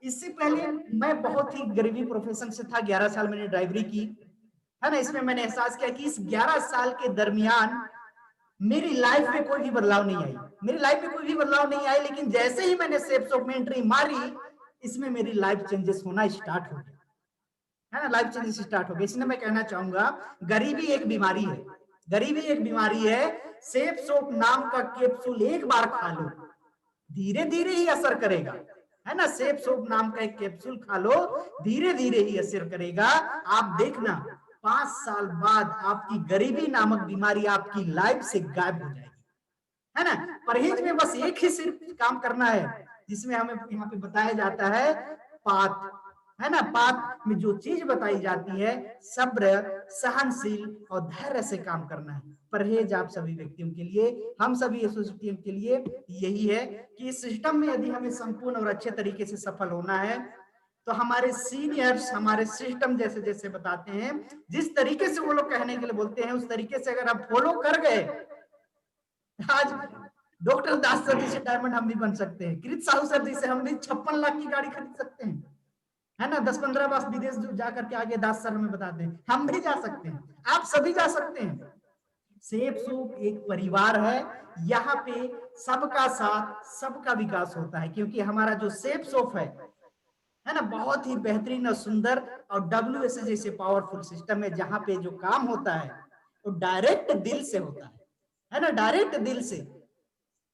इससे पहले मैं बहुत ही गरीबी प्रोफेशन से था, 11 साल मैंने ड्राइवरी की, है ना। इसमें मैंने एहसास किया कि इस 11 साल के दरमियान मेरी लाइफ में कोई भी बदलाव नहीं आई, मेरी लाइफ में कोई भी बदलाव नहीं आई, लेकिन जैसे ही मैंने सेफ सॉफ्ट में एंट्री मारी, इसमें मेरी लाइफ चेंजेस होना स्टार्ट हो गया, है ना, लाइफ चेंजेस स्टार्ट हो गए। इसलिए मैं कहना चाहूंगा, गरीबी एक बीमारी है, गरीबी एक बीमारी है। सेफ सॉफ्ट नाम का कैप्सूल एक बार खा लो, धीरे धीरे ही असर करेगा, है ना। सेफ सॉफ्ट नाम का एक कैप्सूल खा लो, धीरे धीरे ही असर करेगा। आप देखना 5 साल बाद आपकी गरीबी नामक बीमारी आपकी लाइफ से गायब हो जाएगी, है ना। परहेज में बस एक ही सिर्फ काम करना है, जिसमें हमें यहाँ पे बताया जाता है पात, है ना। पात में जो चीज बताई जाती है, सब्र, सहनशील और धैर्य से काम करना है। परहेज आप सभी व्यक्तियों के लिए, हम सभी एसोसिएटिव के लिए यही है कि इस सिस्टम में यदि हमें संपूर्ण और अच्छे तरीके से सफल होना है, तो हमारे सीनियर्स हमारे सिस्टम जैसे जैसे बताते हैं, जिस तरीके से वो लोग कहने के लिए बोलते हैं, उस तरीके से अगर आप फॉलो कर गए, आज डॉक्टर दास सर जी से डायमंड हम भी बन सकते हैं, कृत साहू सर जी से हम भी 56 लाख की गाड़ी खरीद सकते हैं, है ना। 10-15 बार विदेश जाकर के आगे दास सर हमें बताते हैं, हम भी जा सकते हैं, आप सभी जा सकते हैं। सेफ सूप एक परिवार है, यहाँ पे सबका साथ सबका विकास होता है, क्योंकि हमारा जो सेफ सोप है ना, बहुत ही बेहतरीन और सुंदर और WS जैसे पावरफुल सिस्टम है, जहां पे जो काम होता है वो डायरेक्ट दिल से होता है ना, डायरेक्ट दिल से।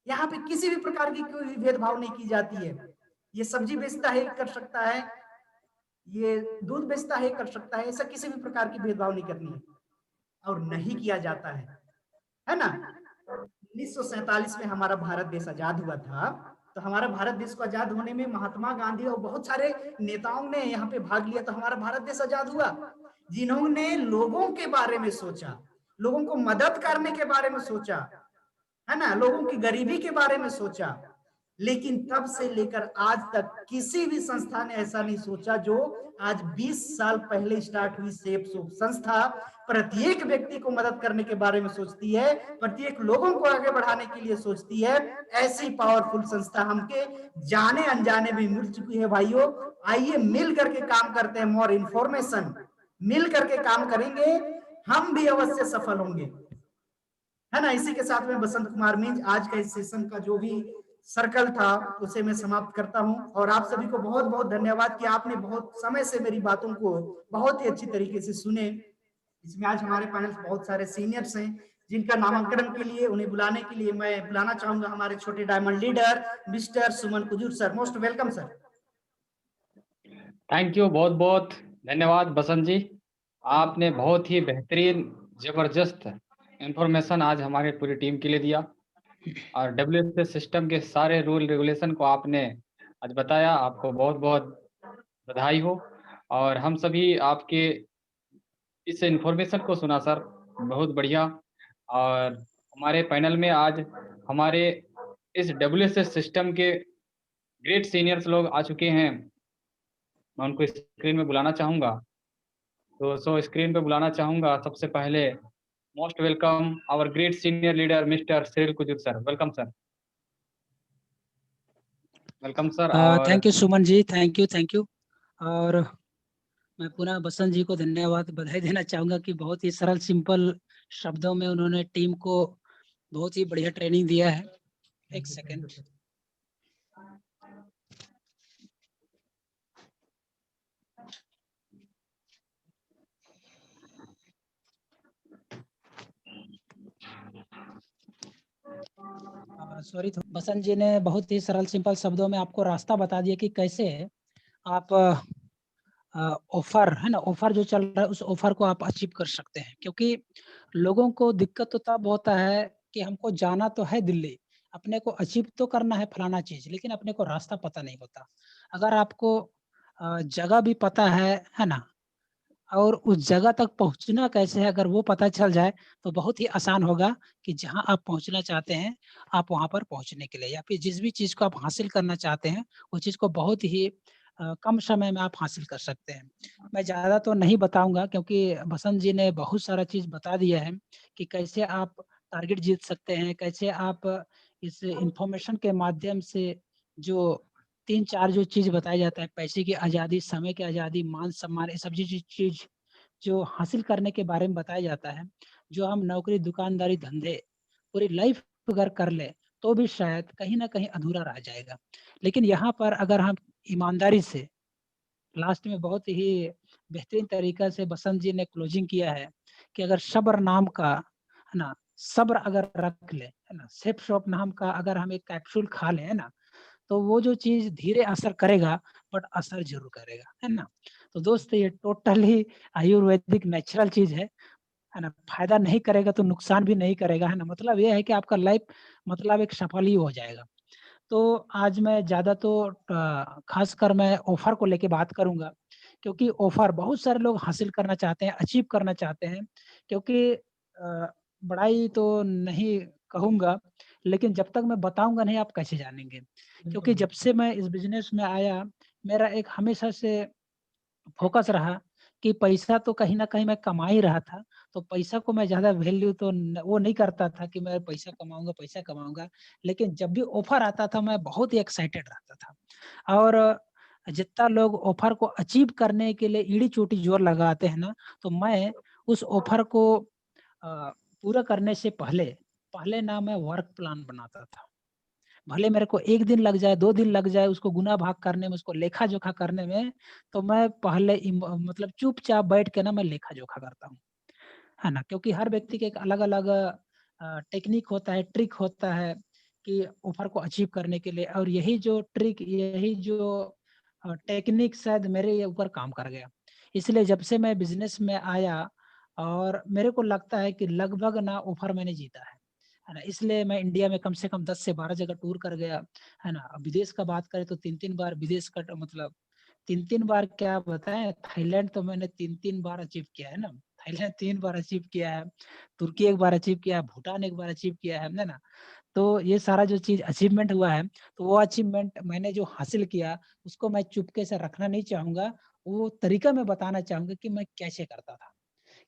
यहाँ पे किसी भी प्रकार की कोई भी भेदभाव नहीं की जाती है। ये सब्जी बेचता है कर सकता है, ये दूध बेचता है कर सकता है, ऐसा किसी भी प्रकार की भेदभाव नहीं करनी है और नहीं किया जाता है ना। 1947 में हमारा भारत देश आजाद हुआ था, तो हमारा भारत देश को आजाद होने में महात्मा गांधी और बहुत सारे नेताओं ने यहाँ पे भाग लिया, तो हमारा भारत देश आजाद हुआ। जिन्होंने लोगों के बारे में सोचा, लोगों को मदद करने के बारे में सोचा, है ना, लोगों की गरीबी के बारे में सोचा, लेकिन तब से लेकर आज तक किसी भी संस्था ने ऐसा नहीं सोचा जो आज 20 साल पहले स्टार्ट हुई सेफ सोप संस्था प्रत्येक व्यक्ति को मदद करने के बारे में सोचती है, प्रत्येक लोगों को आगे बढ़ाने के लिए सोचती है। ऐसी पावरफुल संस्था हमके जाने अनजाने भी मिल चुकी है। भाइयों, आइए मिल करके काम करते हैं, मोर इन्फॉर्मेशन मिल करके काम करेंगे, हम भी अवश्य सफल होंगे, है ना। इसी के साथ में बसंत कुमार मिंज आज का इस सेशन का जो भी सर्कल था उसे मैं समाप्त करता हूं, और आप सभी को बहुत बहुत धन्यवाद कि आपने बहुत समय से मेरी बातों को बहुत ही अच्छी तरीके से सुने। इसमें आज हमारे पैनल बहुत सारे सीनियर्स हैं जिनका नामांकन के लिए उन्हें बुलाने के लिए मैं बुलाना चाहूंगा हमारे छोटे diamond leader mister Suman Kujur sir. Most welcome sir. Thank you, बहुत बहुत धन्यवाद बसंत जी। आपने बहुत ही बेहतरीन ज़बरदस्त इन्फॉर्मेशन आज हमारे पूरी टीम के लिए दिया, और डब्ल्यूएसएस सिस्टम के सारे रूल रेगुलेशन को आपने आज बताया। आपको बहुत बहुत बधाई हो, और हम सभी आपके इस इन्फॉर्मेशन को सुना सर, बहुत बढ़िया। और हमारे पैनल में आज हमारे इस डब्ल्यूएसएस सिस्टम के ग्रेट सीनियर्स लोग आ चुके हैं। मैं उनको स्क्रीन में बुलाना चाहूँगा। तो स्क्रीन पे बुलाना चाहूँगा सबसे पहले most welcome our great senior leader mister Cyril Kujur sir. Welcome sir. Welcome sir. और thank you Suman ji, thank you. और मैं पुनः बसंत जी को धन्यवाद बधाई देना चाहूंगा कि बहुत ही सरल सिंपल शब्दों में उन्होंने टीम को बहुत ही बढ़िया ट्रेनिंग दिया है। एक सेकंड। सॉरी, बसंत जी ने बहुत ही सरल सिंपल शब्दों में आपको रास्ता बता दिया कि कैसे आप ऑफर है ना, ऑफर जो चल रहा है उस ऑफर को आप अचीव कर सकते हैं। क्योंकि लोगों को दिक्कत तो तब होता है कि हमको जाना तो है दिल्ली, अपने को अचीव तो करना है फलाना चीज, लेकिन अपने को रास्ता पता नहीं होता। अगर आपको जगह भी पता है ना, और उस जगह तक पहुंचना कैसे है अगर वो पता चल जाए तो बहुत ही आसान होगा कि जहां आप पहुंचना चाहते हैं आप वहां पर पहुंचने के लिए, या फिर जिस भी चीज को आप हासिल करना चाहते हैं वो चीज को बहुत ही कम समय में आप हासिल कर सकते हैं। मैं ज्यादा तो नहीं बताऊंगा क्योंकि बसंत जी ने बहुत सारा चीज बता दिया है कि कैसे आप टारगेट जीत सकते हैं, कैसे आप इस इंफॉर्मेशन के माध्यम से जो 3-4 जो चीज बताया जाता है, पैसे की आजादी, समय की आजादी, मान सम्मान, ये सब चीज जो हासिल करने के बारे में बताया जाता है, जो हम नौकरी, दुकानदारी, धंधे पूरी लाइफ अगर कर ले तो भी शायद कहीं ना कहीं अधूरा रह जाएगा। लेकिन यहाँ पर अगर हम ईमानदारी से लास्ट में बहुत ही बेहतरीन तरीका से बसंत जी ने क्लोजिंग किया है कि अगर सब्र नाम का है ना, सब्र अगर रख ले है ना, सेफ शॉप नाम का अगर हम एक कैप्सूल खा ले है ना, तो वो जो चीज धीरे असर करेगा बट असर जरूर करेगा, है ना। तो दोस्त ये टोटली आयुर्वेदिक नेचुरल चीज है ना, फायदा नहीं करेगा तो नुकसान भी नहीं करेगा, है ना। मतलब ये है कि आपका लाइफ मतलब एक सफल ही हो जाएगा। तो आज मैं ज्यादा तो खासकर मैं ऑफर को लेके बात करूंगा, क्योंकि ऑफर बहुत सारे लोग हासिल करना चाहते हैं, अचीव करना चाहते हैं। क्योंकि बड़ाई तो नहीं कहूंगा, लेकिन जब तक मैं बताऊंगा नहीं आप कैसे जानेंगे। क्योंकि जब से मैं इस बिजनेस में आया मेरा एक हमेशा से फोकस रहा कि पैसा तो कहीं न कहीं मैं कमा ही रहा था, तो पैसा को मैं ज़्यादा वैल्यू तो वो नहीं करता था कि मैं पैसा कमाऊँगा। लेकिन जब भी ऑफ़र आता था मैं बहुत ही एक्साइटेड रहता था। और जितना लोग ऑफ़र को अचीव करने के लिए एड़ी-चोटी ज़ोर लगाते हैं ना, तो मैं उस ऑफ़र को पूरा करने से पहले ना मैं वर्क प्लान बनाता था। भले मेरे को 1 दिन लग जाए, 2 दिन लग जाए उसको गुना भाग करने में, उसको लेखा-जोखा करने में, तो मैं पहले मतलब चुपचाप बैठ के ना मैं लेखा-जोखा करता हूँ, है ना? क्योंकि हर व्यक्ति के एक अलग-अलग टेक्निक होता है, ट्रिक होता है कि ऑफ़र को अचीव करने के लिए, और यही जो ट्रिक, यही जो टेक्निक शायद मेरे ऊपर काम कर गया। इसलिए जब से मैं बिज़नेस में आया और मेरे को लगता है कि लगभग ना ऑफ़र मैंने जीता है है ना। इसलिए मैं इंडिया में कम से कम 10 से 12 जगह टूर कर गया, है ना। अब विदेश का बात करें तो 3-3 बार विदेश का मतलब 3-3 बार क्या बताएं, थाईलैंड तो मैंने 3-3 बार अचीव किया है ना। थाईलैंड 3 बार अचीव किया है, तुर्की 1 बार अचीव किया है, भूटान 1 बार अचीव किया है ना। तो ये सारा जो चीज अचीवमेंट हुआ है, तो वो अचीवमेंट मैंने जो हासिल किया उसको मैं चुपके से रखना नहीं चाहूंगा। वो तरीका मैं बताना चाहूंगा कि मैं कैसे करता था,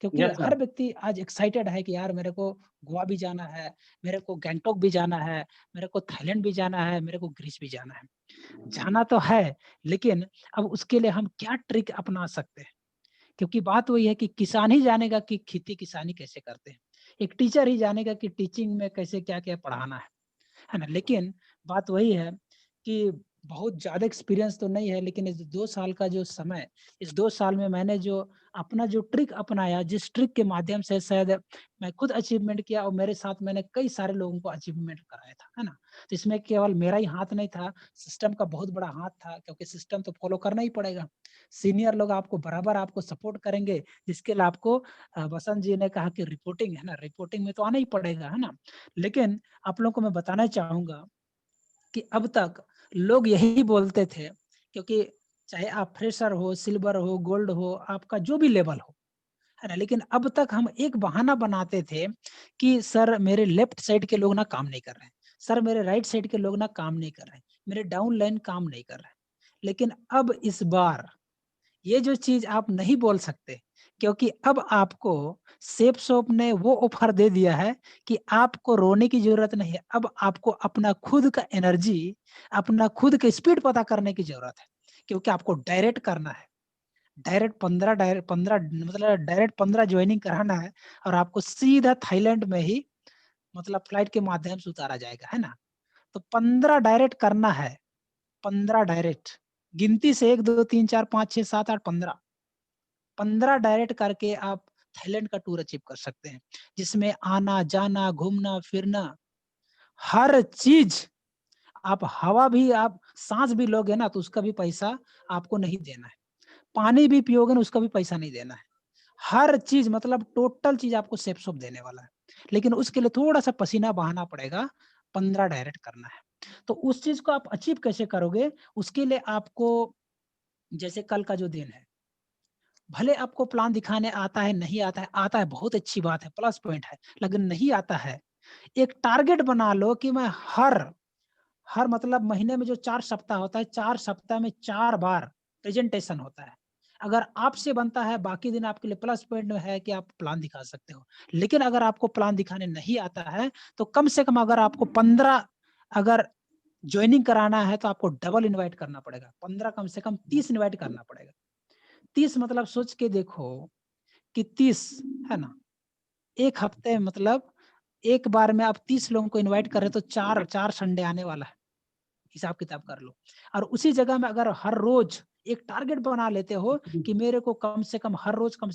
क्योंकि यस हर सर। व्यक्ति आज एक्साइटेड है कि यार मेरे को गोवा भी जाना है, मेरे को गैंगटॉक भी जाना है, मेरे को थाईलैंड भी जाना है, मेरे को ग्रीस भी जाना है। जाना तो है, लेकिन अब उसके लिए हम क्या ट्रिक अपना सकते हैं? क्योंकि बात वही है कि किसान ही जानेगा कि खेती किसानी कैसे करते हैं, एक टीचर ही जानेगा कि टीचिंग में कैसे क्या क्या पढ़ाना है ना। लेकिन बात वही है कि बहुत ज़्यादा एक्सपीरियंस तो नहीं है, लेकिन इस 2 साल का जो समय, इस 2 साल में मैंने जो अपना जो ट्रिक अपनाया, जिस ट्रिक के माध्यम से शायद मैं खुद अचीवमेंट किया और मेरे साथ मैंने कई सारे लोगों को अचीवमेंट कराया था, है ना। तो इसमें केवल मेरा ही हाथ नहीं था, सिस्टम का बहुत बड़ा हाथ था, क्योंकि सिस्टम तो फॉलो करना ही पड़ेगा। सीनियर लोग आपको बराबर आपको सपोर्ट करेंगे, जिसके लिए आपको बसंत जी ने कहा कि रिपोर्टिंग, है ना, रिपोर्टिंग में तो आना ही पड़ेगा, है ना। लेकिन आप लोगों को मैं बताना चाहूँगा कि अब तक लोग यही बोलते थे, क्योंकि चाहे आप फ्रेशर हो, सिल्वर हो, गोल्ड हो, आपका जो भी लेवल हो, है ना। लेकिन अब तक हम एक बहाना बनाते थे कि सर मेरे लेफ्ट साइड के लोग ना काम नहीं कर रहे हैं, सर मेरे राइट साइड के लोग ना काम नहीं कर रहे हैं, मेरे डाउन लाइन काम नहीं कर रहे हैं। लेकिन अब इस बार ये जो चीज़ आप नहीं बोल सकते, क्योंकि अब आपको सेफसॉप ने वो ऑफ़र दे दिया है कि आपको रोने की ज़रूरत नहीं है। अब आपको अपना खुद का एनर्जी, अपना खुद का स्पीड पता करने की ज़रूरत है, क्योंकि आपको डायरेक्ट करना है। डायरेक्ट 15 मतलब डायरेक्ट 15 जॉइनिंग कराना है और आपको सीधा थाईलैंड में ही मतलब फ्लाइट के माध्यम से उतारा जाएगा, है ना? तो 15 डायरेक्ट करना है, 15 डायरेक्ट। गिनती से 1, 2, 3, 4, 5, 6, 7, 8, 15। 15 डायरेक्ट करके आप थाईलैंड का टूर अचीव कर सकते हैं, जिसमें आना-जाना, घूमना-फिरना, हर चीज़, आप हवा भी आप साँस भी लोगे ना तो उसका भी पैसा आपको नहीं देना है। पानी भी पियोगे ना उसका भी पैसा नहीं देना है। हर चीज़ मतलब टोटल चीज़ आपको सेफ-सॉप देने वाला है। लेकिन उसके लिए थोड़ा-सा पसीना बहाना पड़ेगा, 15 डायरेक्ट करना है। तो उस चीज़ को आप अचीव कैसे करोगे? उसके लिए आपको जैसे कल का जो दिन है, भले आपको प्लान दिखाने आता है बहुत अच्छी बात है, प्लस पॉइंट है, लेकिन नहीं आता है, एक टारगेट बना लो कि मैं हर हर मतलब महीने में जो 4 सप्ताह होता है, 4 सप्ताह में 4 बार प्रेज़ेंटेशन होता है। अगर आपसे बनता है, बाकी दिन आपके लिए प्लस पॉइंट है कि आप प्लान दिखा सकते हो। लेकिन अगर आपको प्लान दिखाने नहीं आता है, तो कम से कम अगर आपको 15 अगर जॉइनिंग कराना है, तो आपको डबल इनवाइट करना पड़ेगा। 15 कम से कम 30 इनवाइट करना पड़ेगा। 30 मतलब सोच के देखो कि 30, है ना? 1 हफ्ते मतलब एक बार में आप 30 लोगों को इनवाइट कर रहे हो तो 4 संडे आने वाला है। हिसाब-किताब कर लो। और उसी जगह में अगर हर रोज़ एक टारगेट बना लेते हो कि मेरे को कम से कम हर रोज़ कम